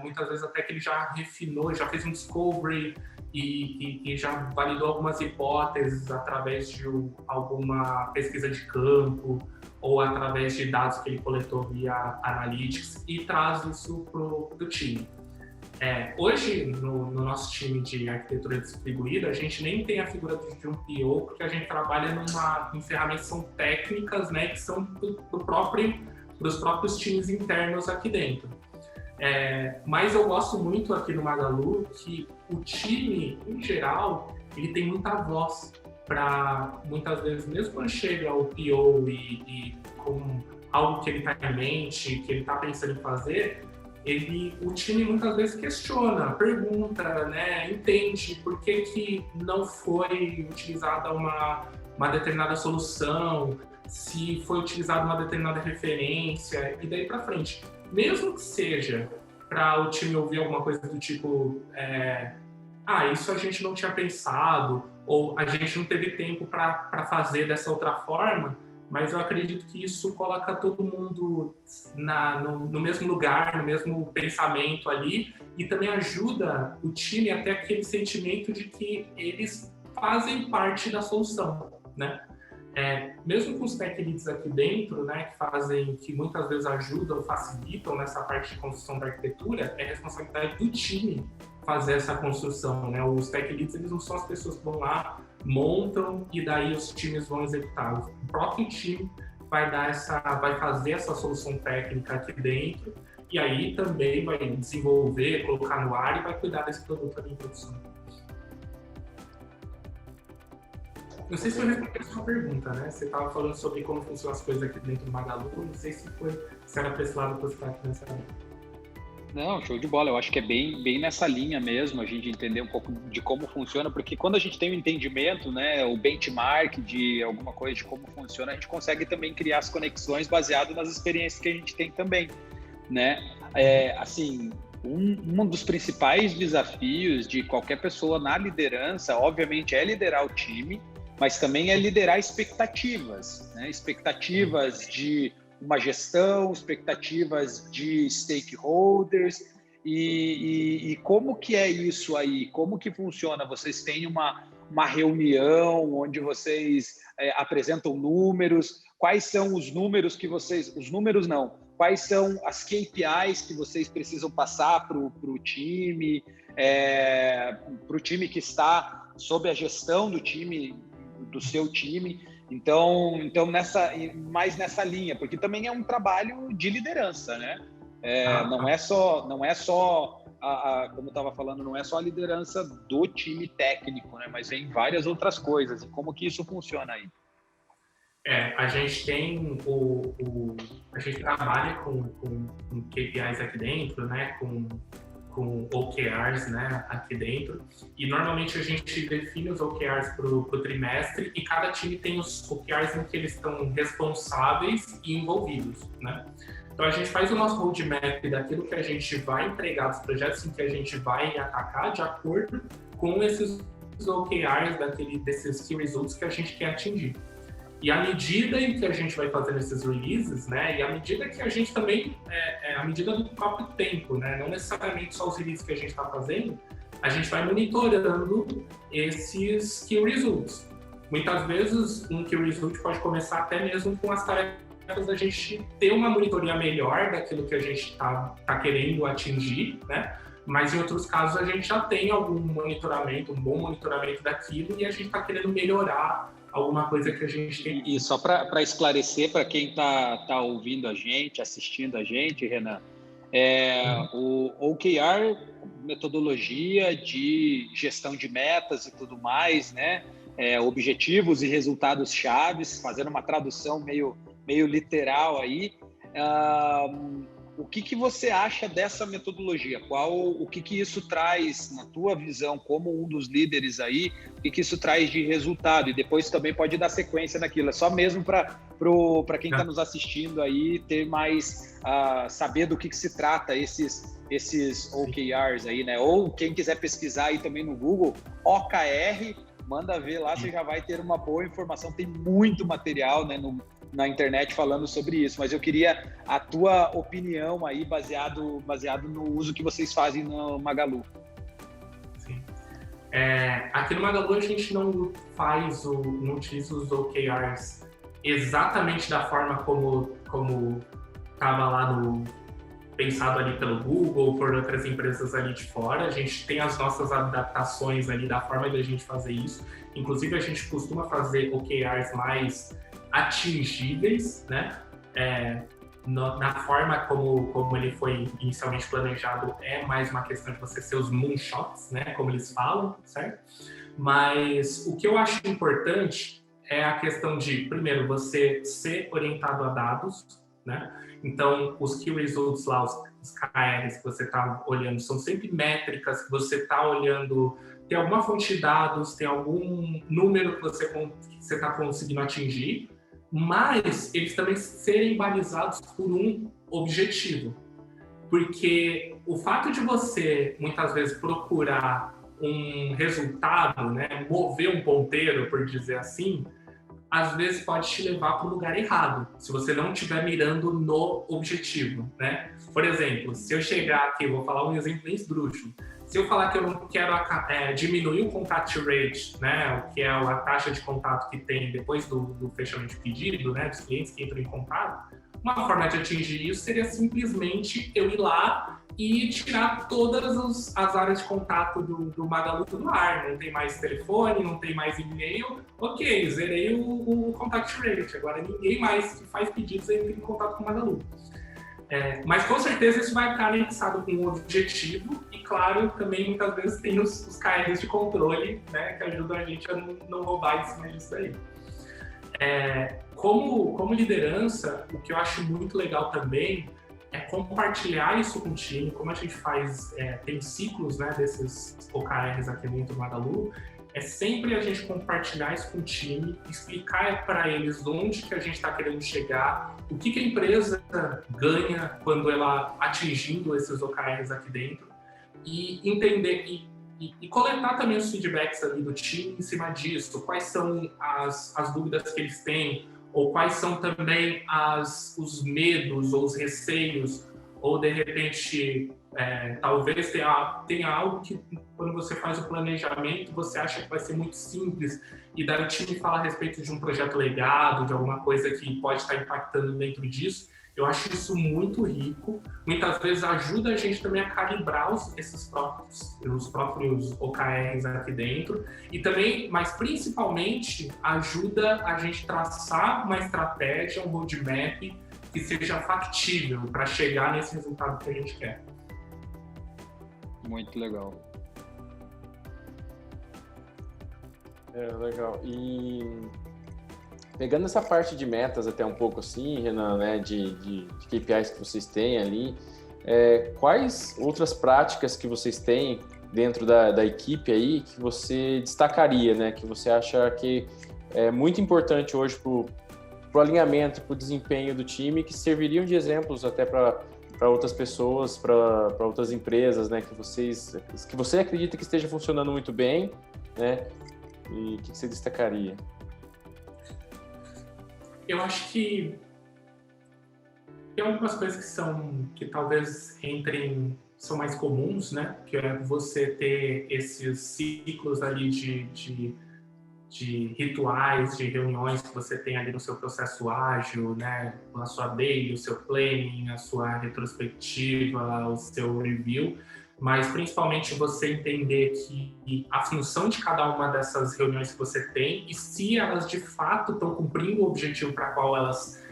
muitas vezes até que ele já refinou, já fez um discovery, e já validou algumas hipóteses através de alguma pesquisa de campo ou através de dados que ele coletou via Analytics e traz isso para o time. Hoje, no nosso time de arquitetura distribuída, a gente nem tem a figura de um PO, porque a gente trabalha em ferramentas que são técnicas, né, que são dos próprios times internos aqui dentro. Mas eu gosto muito aqui no Magalu que o time, em geral, ele tem muita voz para, muitas vezes, mesmo quando chega o PO e com algo que ele está em mente, que ele está pensando em fazer, o time muitas vezes questiona, pergunta, né, entende por que não foi utilizada uma determinada solução, se foi utilizada uma determinada referência e daí para frente. Mesmo que seja para o time ouvir alguma coisa do tipo isso a gente não tinha pensado, ou a gente não teve tempo para fazer dessa outra forma, mas eu acredito que isso coloca todo mundo no mesmo lugar, no mesmo pensamento ali, e também ajuda o time a ter aquele sentimento de que eles fazem parte da solução, né? Mesmo com os tech leads aqui dentro, né, que muitas vezes ajudam, facilitam nessa parte de construção da arquitetura, é responsabilidade do time fazer essa construção, né? Os tech leads, eles não são as pessoas que vão lá, montam e daí os times vão executar. O próprio time vai fazer essa solução técnica aqui dentro e aí também vai desenvolver, colocar no ar e vai cuidar desse produto ali em produção. Não sei se eu respondi a sua pergunta, né? Você estava falando sobre como funcionam as coisas aqui dentro do Magalu, não sei se era para esse lado que você está aqui nessa área. Não, show de bola. Eu acho que é bem nessa linha mesmo, a gente entender um pouco de como funciona, porque quando a gente tem o entendimento, né, o benchmark de alguma coisa de como funciona, a gente consegue também criar as conexões baseado nas experiências que a gente tem também, né? Assim, um dos principais desafios de qualquer pessoa na liderança, obviamente, é liderar o time, mas também é liderar expectativas, né? Expectativas de uma gestão, expectativas de stakeholders e como que é isso aí? Como que funciona? Vocês têm uma reunião onde vocês apresentam números? Quais são os números que vocês... Os números não. Quais são as KPIs que vocês precisam passar para o time que está sob a gestão do time, do seu time? Então mais nessa linha, porque também é um trabalho de liderança, né? Não é só como eu estava falando, não é só a liderança do time técnico, né? Mas vem várias outras coisas. E como que isso funciona aí? A gente tem a gente trabalha com KPIs aqui dentro, né? Com OKRs, né, aqui dentro, e normalmente a gente define os OKRs para o trimestre e cada time tem os OKRs em que eles estão responsáveis e envolvidos, né? Então a gente faz o nosso roadmap daquilo que a gente vai entregar, dos projetos em que a gente vai atacar de acordo com esses OKRs desses key results que a gente quer atingir. E à medida em que a gente vai fazendo esses releases, né, e à medida que a gente também, à medida do próprio tempo, né, não necessariamente só os releases que a gente está fazendo, a gente vai monitorando esses key results. Muitas vezes, um key result pode começar até mesmo com as tarefas da gente ter uma monitoria melhor daquilo que a gente está querendo atingir, né, mas em outros casos a gente já tem algum monitoramento, um bom monitoramento daquilo e a gente está querendo melhorar alguma coisa que a gente tem. E só para esclarecer para quem está ouvindo a gente, assistindo a gente, Renan, o OKR, metodologia de gestão de metas e tudo mais, né? Objetivos e resultados chaves, fazendo uma tradução meio literal aí. O que você acha dessa metodologia? O que isso traz, na tua visão, como um dos líderes aí, o que isso traz de resultado? E depois também pode dar sequência naquilo. É só mesmo para quem está nos assistindo aí ter mais, saber do que se trata esses OKRs aí, né? Ou quem quiser pesquisar aí também no Google, OKR, manda ver lá, você já vai ter uma boa informação. Tem muito material, né, na internet falando sobre isso, mas eu queria a tua opinião aí baseado no uso que vocês fazem no Magalu. Sim. Aqui no Magalu a gente não utiliza os OKRs exatamente da forma como estava lá pensado ali pelo Google ou por outras empresas ali de fora. A gente tem as nossas adaptações ali da forma de a gente fazer isso. Inclusive a gente costuma fazer OKRs mais atingíveis, né? Na forma como ele foi inicialmente planejado, é mais uma questão de você ser os moonshots, né? Como eles falam, certo? Mas o que eu acho importante é a questão de, primeiro, você ser orientado a dados, né? Então, os key results lá, os KRs que você está olhando, são sempre métricas que você está olhando. Tem alguma fonte de dados, tem algum número que você está conseguindo atingir, mas eles também serem balizados por um objetivo. Porque o fato de você, muitas vezes, procurar um resultado, né, mover um ponteiro, por dizer assim, às vezes pode te levar para o lugar errado, se você não estiver mirando no objetivo, né? Por exemplo, se eu chegar aqui, vou falar um exemplo bem esdrúxulo, se eu falar que eu não quero diminuir o contact rate, né, o que é a taxa de contato que tem depois do fechamento de pedido, né, dos clientes que entram em contato, uma forma de atingir isso seria simplesmente eu ir lá e tirar todas as áreas de contato do Magalu do ar. Não tem mais telefone, não tem mais e-mail. Ok, zerei o contact rate. Agora ninguém mais que faz pedidos entra em contato com o Magalu. Mas com certeza isso vai estar anexado com um objetivo e, claro, também muitas vezes tem os KRs de controle, né, que ajudam a gente a não roubar em cima disso daí. Como liderança, o que eu acho muito legal também é compartilhar isso com o time, como a gente faz, tem ciclos, né, desses OKRs aqui dentro do Magalu, é sempre a gente compartilhar isso com o time, explicar para eles onde que a gente está querendo chegar, o que a empresa ganha quando ela atingindo esses OKRs aqui dentro, e entender e coletar também os feedbacks ali do time em cima disso, quais são as dúvidas que eles têm, ou quais são também os medos ou os receios, ou de repente talvez tenha algo que quando você faz o planejamento você acha que vai ser muito simples e daí o time fala a respeito de um projeto legado, de alguma coisa que pode estar impactando dentro disso. Eu acho isso muito rico, muitas vezes ajuda a gente também a calibrar os próprios OKRs aqui dentro e também, mas principalmente, ajuda a gente traçar uma estratégia, um roadmap que seja factível para chegar nesse resultado que a gente quer. Muito legal. Legal. E pegando essa parte de metas até um pouco assim, Renan, né, de KPIs que vocês têm ali, quais outras práticas que vocês têm dentro da equipe aí que você destacaria, né, que você acha que é muito importante hoje para o alinhamento, para o desempenho do time, que serviriam de exemplos até para outras pessoas, para outras empresas, né, que você acredita que esteja funcionando muito bem, né, e o que você destacaria? Eu acho que tem algumas coisas que talvez são mais comuns, né? Que é você ter esses ciclos ali de rituais, de reuniões que você tem ali no seu processo ágil, né? A sua daily, o seu planning, a sua retrospectiva, o seu review, mas principalmente você entender que a função de cada uma dessas reuniões que você tem e se elas de fato estão cumprindo o objetivo para qual elas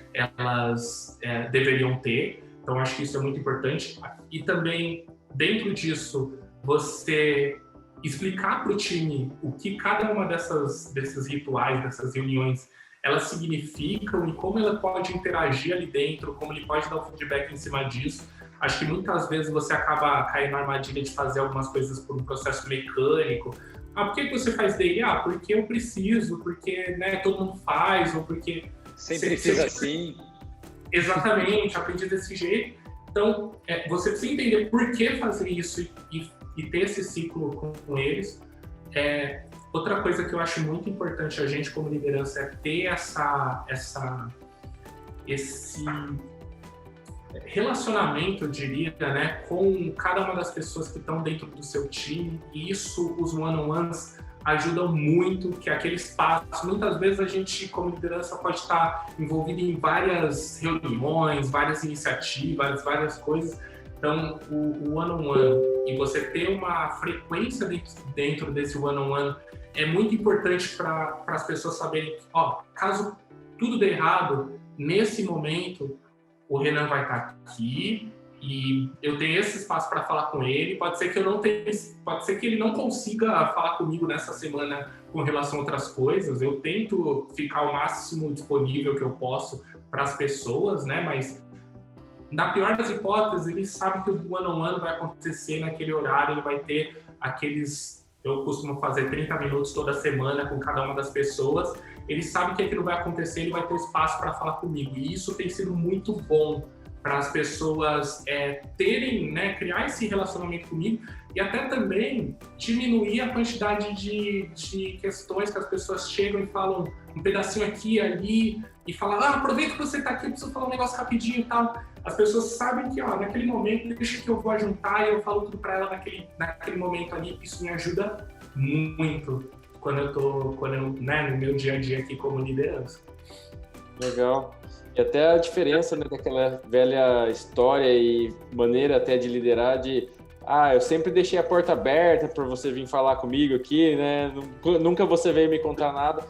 deveriam ter. Então, acho que isso é muito importante. E também, dentro disso, você explicar para o time o que cada uma desses rituais, dessas reuniões, elas significam e como ela pode interagir ali dentro, como ele pode dar o feedback em cima disso. Acho que muitas vezes você acaba caindo na armadilha de fazer algumas coisas por um processo mecânico. Por que você faz daily? Porque eu preciso, porque, né, todo mundo faz, ou porque... Sempre fiz assim. Exatamente, aprendi desse jeito. Então, você precisa entender por que fazer isso e ter esse ciclo com eles. Outra coisa que eu acho muito importante a gente como liderança é ter esse relacionamento, eu diria, né, com cada uma das pessoas que estão dentro do seu time, e isso, os one-on-ones ajudam muito, que é aquele espaço, muitas vezes a gente, como liderança, pode estar envolvido em várias reuniões, várias iniciativas, várias coisas, então o one-on-one, e você ter uma frequência dentro desse one-on-one é muito importante para as pessoas saberem, caso tudo dê errado, nesse momento, o Renan vai estar aqui e eu tenho esse espaço para falar com ele. Pode ser que pode ser que ele não consiga falar comigo nessa semana com relação a outras coisas. Eu tento ficar o máximo disponível que eu posso para as pessoas, né? Mas na pior das hipóteses, ele sabe que o one-on-one vai acontecer naquele horário, ele vai ter eu costumo fazer 30 minutos toda semana com cada uma das pessoas. Ele sabe que aquilo vai acontecer, ele vai ter espaço para falar comigo. E isso tem sido muito bom para as pessoas terem, né, criar esse relacionamento comigo e até também diminuir a quantidade de questões que as pessoas chegam e falam um pedacinho aqui e ali e falam, aproveita que você está aqui, eu preciso falar um negócio rapidinho e tal. As pessoas sabem que, naquele momento, deixa que eu vou juntar e eu falo tudo para ela naquele momento ali. Isso me ajuda muito né, no meu dia a dia aqui como liderança. Legal. E até a diferença, né, daquela velha história e maneira até de liderar eu sempre deixei a porta aberta para você vir falar comigo aqui, né? Nunca você veio me contar nada.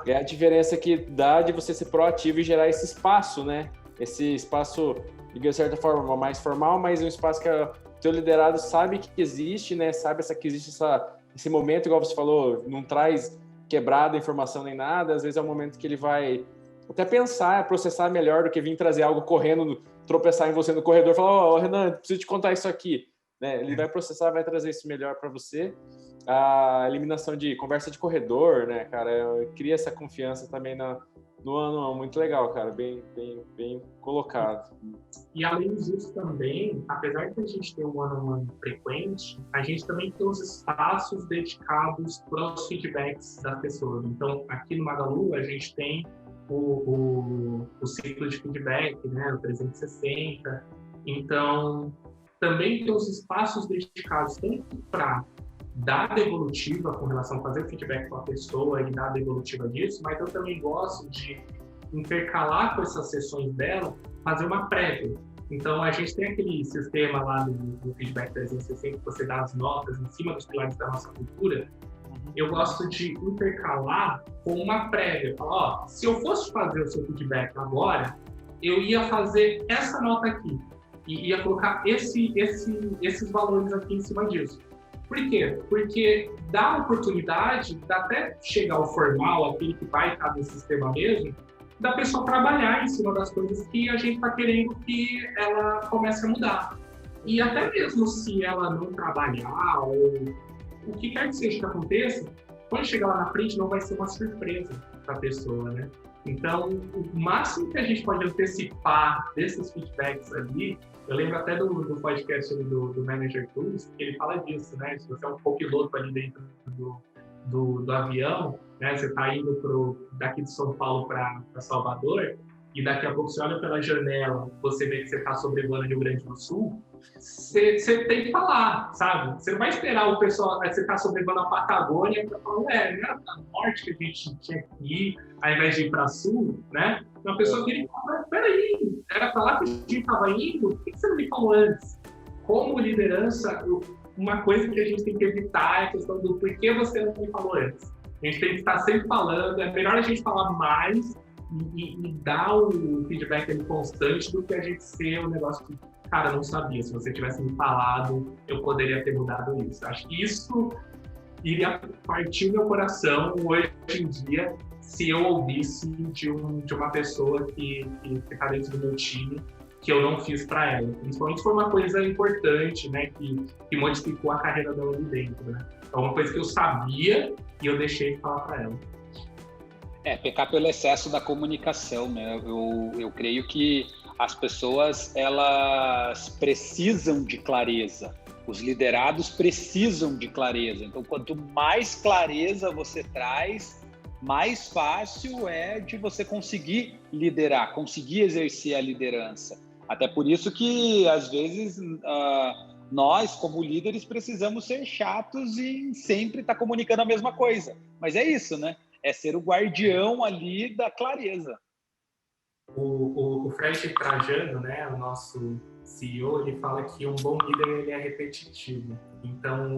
É a diferença que dá de você ser proativo e gerar esse espaço, né? Esse espaço de certa forma, mais formal, mas um espaço que o teu liderado sabe que existe, né? Sabe que existe esse momento, igual você falou, não traz quebrada informação nem nada, às vezes é um momento que ele vai até pensar, processar melhor do que vir trazer algo correndo, tropeçar em você no corredor e falar, Renan, preciso te contar isso aqui. Né? Ele vai processar, vai trazer isso melhor para você. A eliminação de conversa de corredor, né, cara? Cria essa confiança também no ano, muito legal, cara, bem colocado. E além disso também, apesar de a gente ter um one-on-one frequente, a gente também tem os espaços dedicados para os feedbacks das pessoas. Então, aqui no Magalu, a gente tem o ciclo de feedback, né, o 360. Então, também tem os espaços dedicados tanto para dar devolutiva com relação a fazer feedback com a pessoa e dar devolutiva disso, mas eu também gosto de intercalar com essas sessões dela, fazer uma prévia. Então, a gente tem aquele sistema lá do feedback 360, que você dá as notas em cima dos pilares da nossa cultura. Eu gosto de intercalar com uma prévia. Falar, se eu fosse fazer o seu feedback agora, eu ia fazer essa nota aqui e ia colocar esses valores aqui em cima disso. Por quê? Porque dá a oportunidade, até chegar ao formal, aquele que vai estar no sistema mesmo, da pessoa trabalhar em cima das coisas que a gente está querendo que ela comece a mudar. E até mesmo se ela não trabalhar, ou o que quer que seja que aconteça, quando chegar lá na frente não vai ser uma surpresa para a pessoa, né? Então, o máximo que a gente pode antecipar desses feedbacks ali, eu lembro até do podcast do Manager Tools, que ele fala disso, né? Se você é um copiloto ali dentro do avião, né? Você está indo daqui de São Paulo para Salvador, e daqui a pouco você olha pela janela, você vê que você está sobrevoando o Rio Grande do Sul, você tem que falar, sabe? Você não vai esperar o pessoal, você está sobrevoando a Patagônia para falar, não era para norte que a gente tinha que ir, ao invés de ir para sul, né? Uma pessoa vira e fala, peraí, era para lá que a gente estava indo? Por que você não me falou antes? Como liderança, uma coisa que a gente tem que evitar é a questão do porquê você não me falou antes. A gente tem que estar sempre falando, é melhor a gente falar mais e dar o feedback ali constante do que a gente ser um negócio que, cara, não sabia. Se você tivesse me falado, eu poderia ter mudado isso. Acho que isso iria partir meu coração hoje em dia se eu ouvisse de uma pessoa que está dentro do meu time que eu não fiz para ela. Principalmente se for uma coisa importante, né, que modificou a carreira dela ali dentro, né? É uma coisa que eu sabia e eu deixei de falar para ela. Pecar pelo excesso da comunicação, né? Eu creio que as pessoas, elas precisam de clareza. Os liderados precisam de clareza. Então, quanto mais clareza você traz, mais fácil é de você conseguir liderar, conseguir exercer a liderança. Até por isso que, às vezes, nós, como líderes, precisamos ser chatos e sempre estar comunicando a mesma coisa. Mas é isso, né? É ser o guardião ali da clareza. O Fred Trajano, né, o nosso CEO, ele fala que um bom líder ele é repetitivo. Então,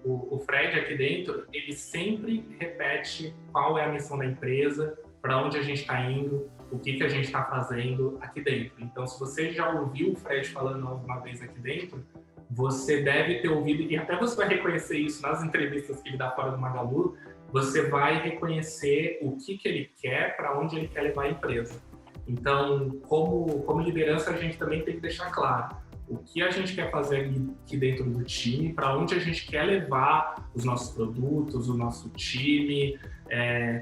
o Fred aqui dentro, ele sempre repete qual é a missão da empresa, para onde a gente está indo, o que a gente está fazendo aqui dentro. Então, se você já ouviu o Fred falando alguma vez aqui dentro, você deve ter ouvido, e até você vai reconhecer isso nas entrevistas que ele dá fora do Magalu, você vai reconhecer o que ele quer, para onde ele quer levar a empresa. Então, como liderança, a gente também tem que deixar claro o que a gente quer fazer aqui dentro do time, para onde a gente quer levar os nossos produtos, o nosso time,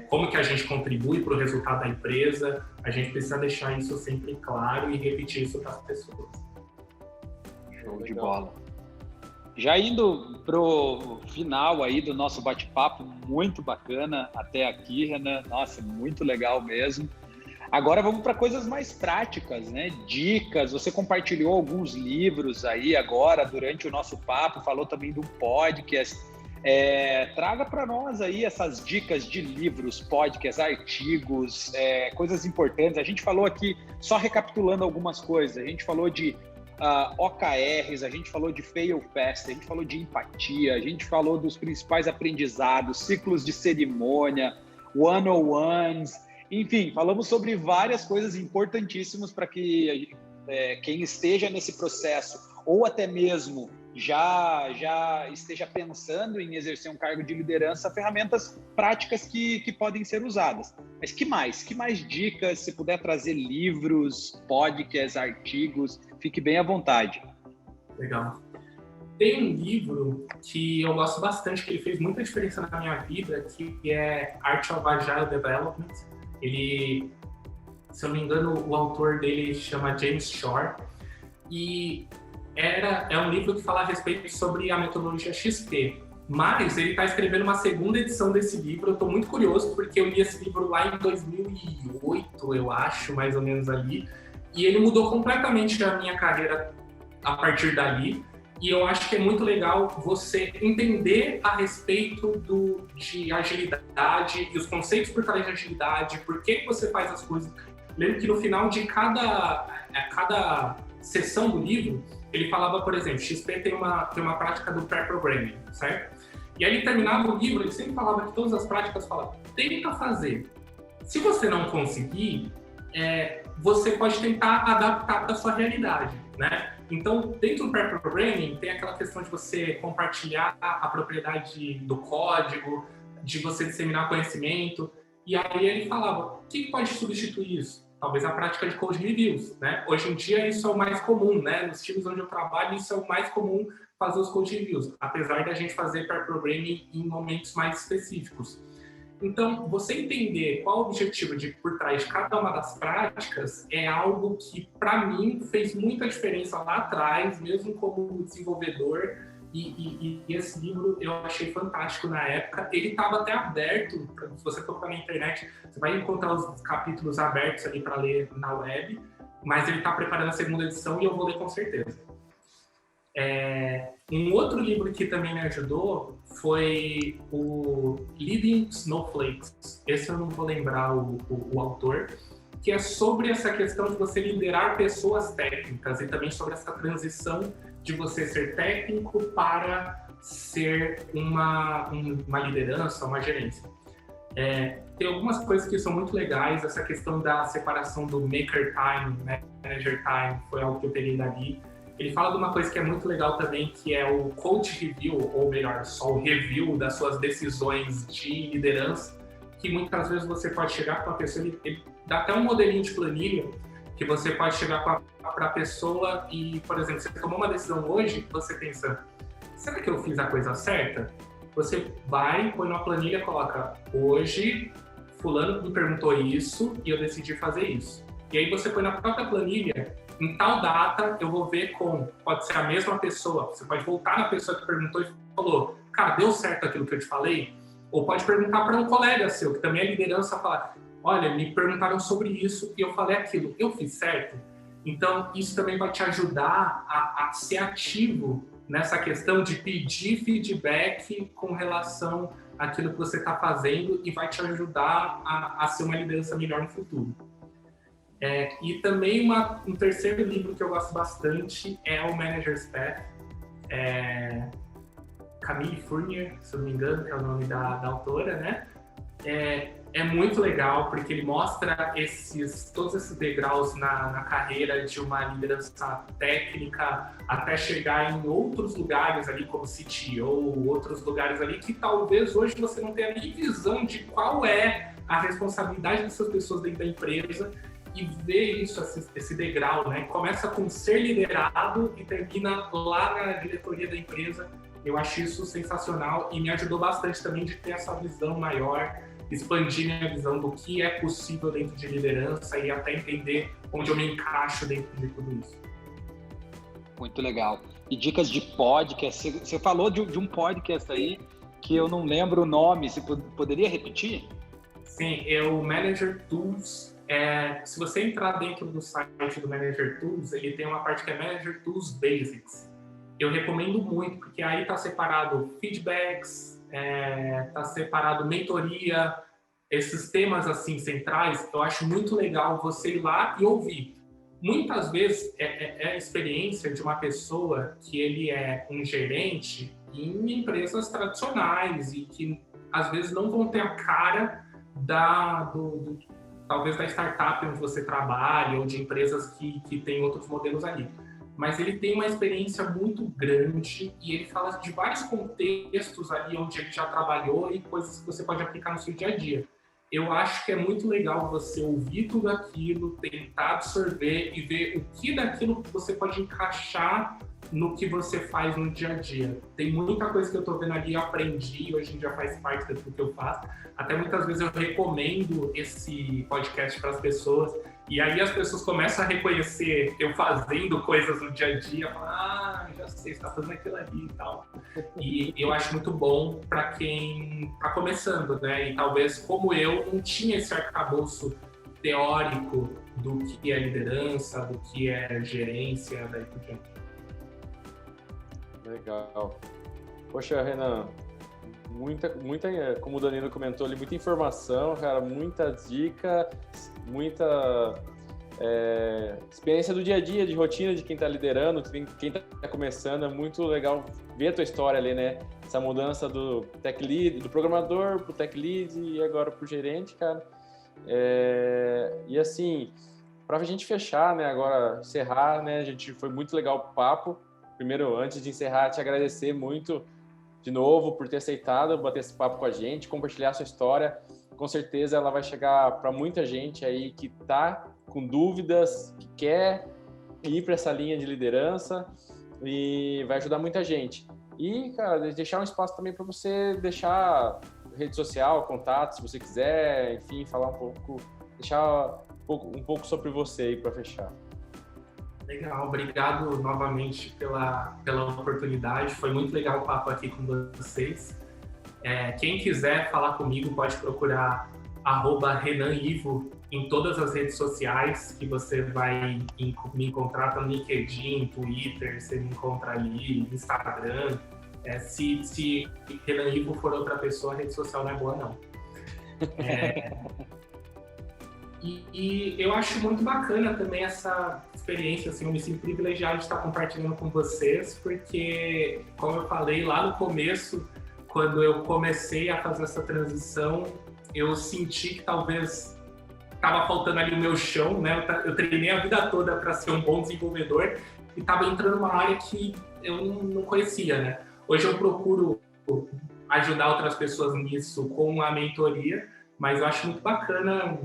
como que a gente contribui para o resultado da empresa. A gente precisa deixar isso sempre claro e repetir isso para as pessoas. Show de bola. Já indo pro final aí do nosso bate-papo, muito bacana até aqui, Renan. Nossa, muito legal mesmo. Agora vamos para coisas mais práticas, né? Dicas. Você compartilhou alguns livros aí agora durante o nosso papo, falou também do podcast. Traga para nós aí essas dicas de livros, podcasts, artigos, coisas importantes. A gente falou aqui, só recapitulando algumas coisas, a gente falou de OKRs, a gente falou de Fail Fast, a gente falou de empatia, a gente falou dos principais aprendizados, ciclos de cerimônia, one-on-ones, enfim, falamos sobre várias coisas importantíssimas para que quem esteja nesse processo, ou até mesmo já esteja pensando em exercer um cargo de liderança, ferramentas práticas que podem ser usadas. Mas que mais? Que mais dicas? Se puder trazer livros, podcasts, artigos, fique bem à vontade. Legal. Tem um livro que eu gosto bastante, que ele fez muita diferença na minha vida, que é Art of Agile Development. Ele, se eu não me engano, o autor dele chama James Shore, e é um livro que fala a respeito sobre a metodologia XP, mas ele está escrevendo uma segunda edição desse livro. Eu estou muito curioso, porque eu li esse livro lá em 2008, eu acho, mais ou menos ali, e ele mudou completamente a minha carreira a partir dali, e eu acho que é muito legal você entender a respeito de agilidade e os conceitos por trás de agilidade, por que você faz as coisas. Lembro que no final de cada sessão do livro, ele falava, por exemplo, XP tem uma prática do pair programming, certo? E aí ele terminava o livro, ele sempre falava que todas as práticas falavam, tenta fazer. Se você não conseguir, você pode tentar adaptar para a sua realidade, né? Então, dentro do pair programming, tem aquela questão de você compartilhar a propriedade do código, de você disseminar conhecimento, e aí ele falava, o que pode substituir isso? Talvez a prática de code reviews, né? Hoje em dia isso é o mais comum, né? Nos times onde eu trabalho, isso é o mais comum, fazer os code reviews, apesar da gente fazer pair programming em momentos mais específicos. Então, você entender qual o objetivo por trás de cada uma das práticas é algo que, para mim, fez muita diferença lá atrás, mesmo como desenvolvedor. E esse livro eu achei fantástico na época. Ele estava até aberto, se você procurar na internet, você vai encontrar os capítulos abertos ali para ler na web, mas ele está preparando a segunda edição e eu vou ler com certeza. Um outro livro que também me ajudou foi o Leading Snowflakes. Esse eu não vou lembrar o autor, que é sobre essa questão de você liderar pessoas técnicas e também sobre essa transição de você ser técnico para ser uma liderança, uma gerência. Tem algumas coisas que são muito legais, essa questão da separação do maker time, né, manager time, foi algo que eu peguei dali. Ele fala de uma coisa que é muito legal também, que é o coach review, ou melhor, só o review das suas decisões de liderança, que muitas vezes você pode chegar com a pessoa, ele dá até um modelinho de planilha, que você pode chegar para a pessoa e, por exemplo, você tomou uma decisão hoje, você pensa, será que eu fiz a coisa certa? Você vai, põe numa planilha, coloca, hoje, fulano me perguntou isso e eu decidi fazer isso. E aí você põe na própria planilha, em tal data eu vou ver como. Pode ser a mesma pessoa, você pode voltar na pessoa que perguntou e falou, cara, deu certo aquilo que eu te falei? Ou pode perguntar para um colega seu, que também é liderança, falar, olha, me perguntaram sobre isso e eu falei aquilo, eu fiz certo? Então, isso também vai te ajudar a ser ativo nessa questão de pedir feedback com relação àquilo que você está fazendo e vai te ajudar a ser uma liderança melhor no futuro. E também um terceiro livro que eu gosto bastante é o Manager's Path. Camille Fournier, se eu não me engano, que é o nome da autora, né? É muito legal porque ele mostra todos esses degraus na carreira de uma liderança técnica até chegar em outros lugares ali como CTO, outros lugares ali que talvez hoje você não tenha nem visão de qual é a responsabilidade dessas pessoas dentro da empresa e ver isso, esse degrau, né? Começa com ser liderado e termina lá na diretoria da empresa. Eu acho isso sensacional e me ajudou bastante também de ter essa visão maior, expandir minha visão do que é possível dentro de liderança e até entender onde eu me encaixo dentro de tudo isso. Muito legal. E dicas de podcast, você falou de um podcast aí que eu não lembro o nome, você poderia repetir? Sim, é o Manager Tools. Se você entrar dentro do site do Manager Tools, ele tem uma parte que é Manager Tools Basics. Eu recomendo muito, porque aí está separado feedbacks, está separado mentoria, esses temas assim centrais. Eu acho muito legal você ir lá e ouvir. Muitas vezes é a experiência de uma pessoa que ele é um gerente em empresas tradicionais e que às vezes não vão ter a cara talvez da startup onde você trabalha ou de empresas que têm outros modelos ali. Mas ele tem uma experiência muito grande e ele fala de vários contextos ali onde ele já trabalhou e coisas que você pode aplicar no seu dia a dia. Eu acho que é muito legal você ouvir tudo aquilo, tentar absorver e ver o que daquilo você pode encaixar no que você faz no dia a dia. Tem muita coisa que eu estou vendo ali, eu aprendi, hoje em dia faz parte daquilo que eu faço. Até muitas vezes eu recomendo esse podcast para as pessoas e aí as pessoas começam a reconhecer eu fazendo coisas no dia a dia, falam, já sei, você está fazendo aquilo ali e tal. E eu acho muito bom para quem está começando, né? E talvez, como eu, não tinha esse arcabouço teórico do que é liderança, do que é gerência, daí por diante. Legal. Poxa, Renan, muita, como o Danilo comentou ali, muita informação, cara, muita dica, muita experiência do dia a dia, de rotina de quem está liderando, quem está começando. É muito legal ver a tua história ali, né? Essa mudança do tech lead, do programador pro tech lead e agora pro gerente, cara. E assim, para a gente fechar, né? Agora encerrar, né? Foi muito legal o papo. Primeiro, antes de encerrar, te agradecer muito de novo por ter aceitado bater esse papo com a gente, compartilhar a sua história. Com certeza ela vai chegar para muita gente aí que está com dúvidas, que quer ir para essa linha de liderança e vai ajudar muita gente. E, cara, deixar um espaço também para você deixar rede social, contato, se você quiser, enfim, falar um pouco, deixar um pouco sobre você aí para fechar. Legal, obrigado novamente pela oportunidade, foi muito legal o papo aqui com vocês. Quem quiser falar comigo pode procurar @RenanIvo em todas as redes sociais que você vai me encontrar, no LinkedIn, Twitter, você me encontra ali, Instagram. Se Renan Ivo for outra pessoa, a rede social não é boa, não. E eu acho muito bacana também essa experiência, assim, eu me sinto privilegiado de estar compartilhando com vocês, porque, como eu falei lá no começo, quando eu comecei a fazer essa transição, eu senti que talvez estava faltando ali o meu chão, né? Eu treinei a vida toda para ser um bom desenvolvedor e estava entrando numa área que eu não conhecia, né? Hoje eu procuro ajudar outras pessoas nisso com a mentoria, mas eu acho muito bacana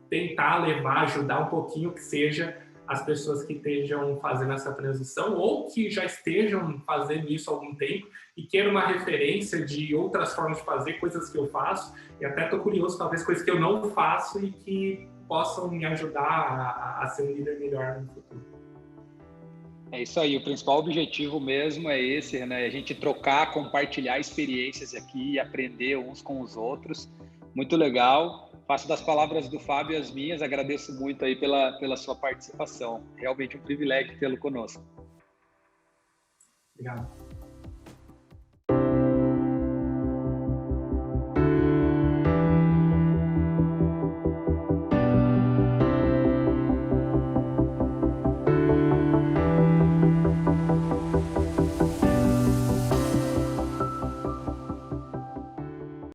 tentar ajudar um pouquinho que seja as pessoas que estejam fazendo essa transição ou que já estejam fazendo isso há algum tempo e queiram uma referência de outras formas de fazer, coisas que eu faço, e até estou curioso, talvez coisas que eu não faço e que possam me ajudar a ser um líder melhor no futuro. É isso aí, o principal objetivo mesmo é esse, né? A gente trocar, compartilhar experiências aqui e aprender uns com os outros. Muito legal. Faço das palavras do Fábio as minhas, agradeço muito aí pela sua participação. Realmente um privilégio tê-lo conosco. Obrigado.